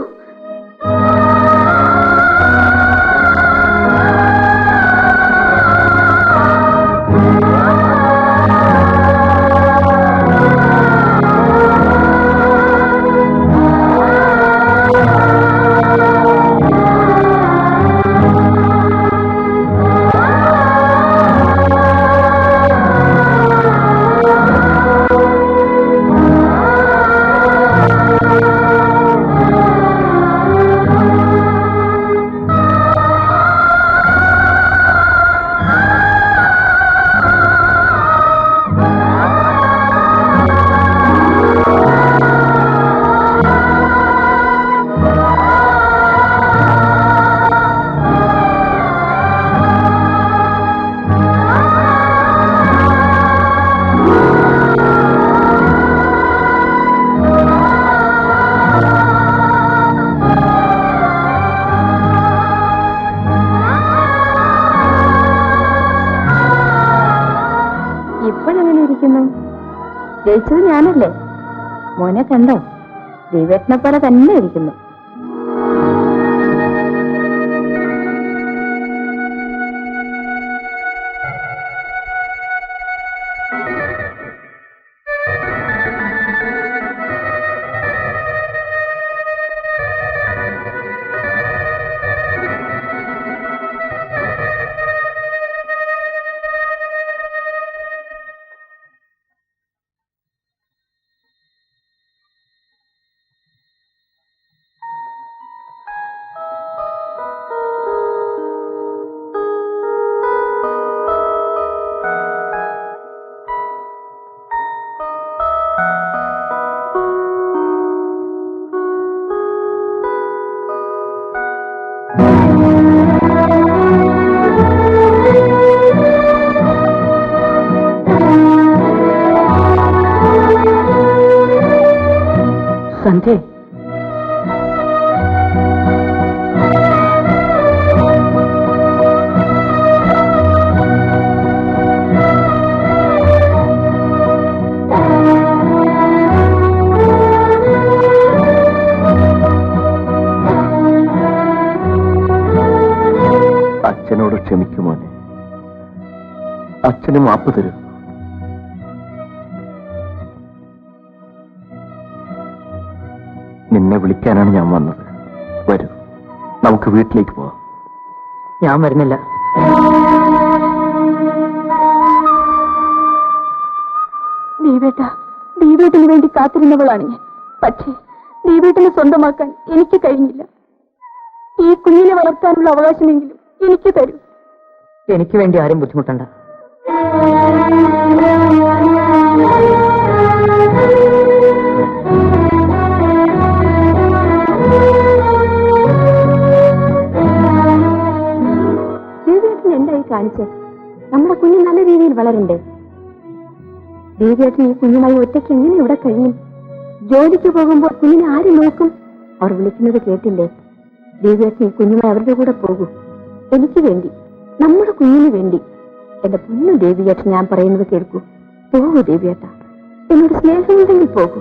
Speaker 2: ഇപ്പോഴെങ്ങനെ ഇരിക്കുന്നു? ജയിച്ചത് ഞാനല്ലേ? മോനെ കണ്ടോ? ദീപേട്ടനെ പോലെ തന്നെ ഇരിക്കുന്നു. സന്ധ്യ,
Speaker 7: അച്ഛനോട് ക്ഷമിക്കുമോനെ. അച്ഛന് മാപ്പ് തരൂ. നിന്നെ വിളിക്കാനാണ് ഞാൻ വന്നത്. വരൂ, നമുക്ക് വീട്ടിലേക്ക് പോവാം.
Speaker 5: ഞാൻ വരുന്നില്ല.
Speaker 2: ദീപേട്ടിന് വേണ്ടി കാത്തിരുന്നവളാണ് ഞാൻ. പക്ഷേ ദീപേട്ടിനെ സ്വന്തമാക്കാൻ എനിക്ക് കഴിഞ്ഞില്ല. ഈ കുഞ്ഞിനെ വളർത്താനുള്ള അവകാശമെങ്കിലും എനിക്ക് തരൂ.
Speaker 5: എനിക്ക് വേണ്ടി ആരും ബുദ്ധിമുട്ടണ്ട.
Speaker 2: ദീപേട്ടൻ എന്തായി കാണിച്ചത്? നമ്മുടെ കുഞ്ഞ് നല്ല രീതിയിൽ വളരണ്ടേ? ദീപേട്ടൻ ഈ കുഞ്ഞുമായി ഒറ്റയ്ക്ക് എങ്ങനെ ഇവിടെ കഴിയും? ജോലിക്ക് പോകുമ്പോൾ കുഞ്ഞിനെ ആര് നോക്കും? അവർ വിളിക്കുന്നത് കേട്ടില്ലേ? ദീപേട്ടൻ ഈ കുഞ്ഞുമായി അവരുടെ കൂടെ പോകൂ. എനിക്ക് വേണ്ടി, നമ്മുടെ കുഞ്ഞിന് വേണ്ടി. എന്റെ പൊന്നു ദേവിയേട്ട, ഞാൻ പറയുന്നത് കേൾക്കൂ. പോകൂ ദേവിയേട്ട, എന്നോട് സ്നേഹമുണ്ടെങ്കിൽ പോകൂ.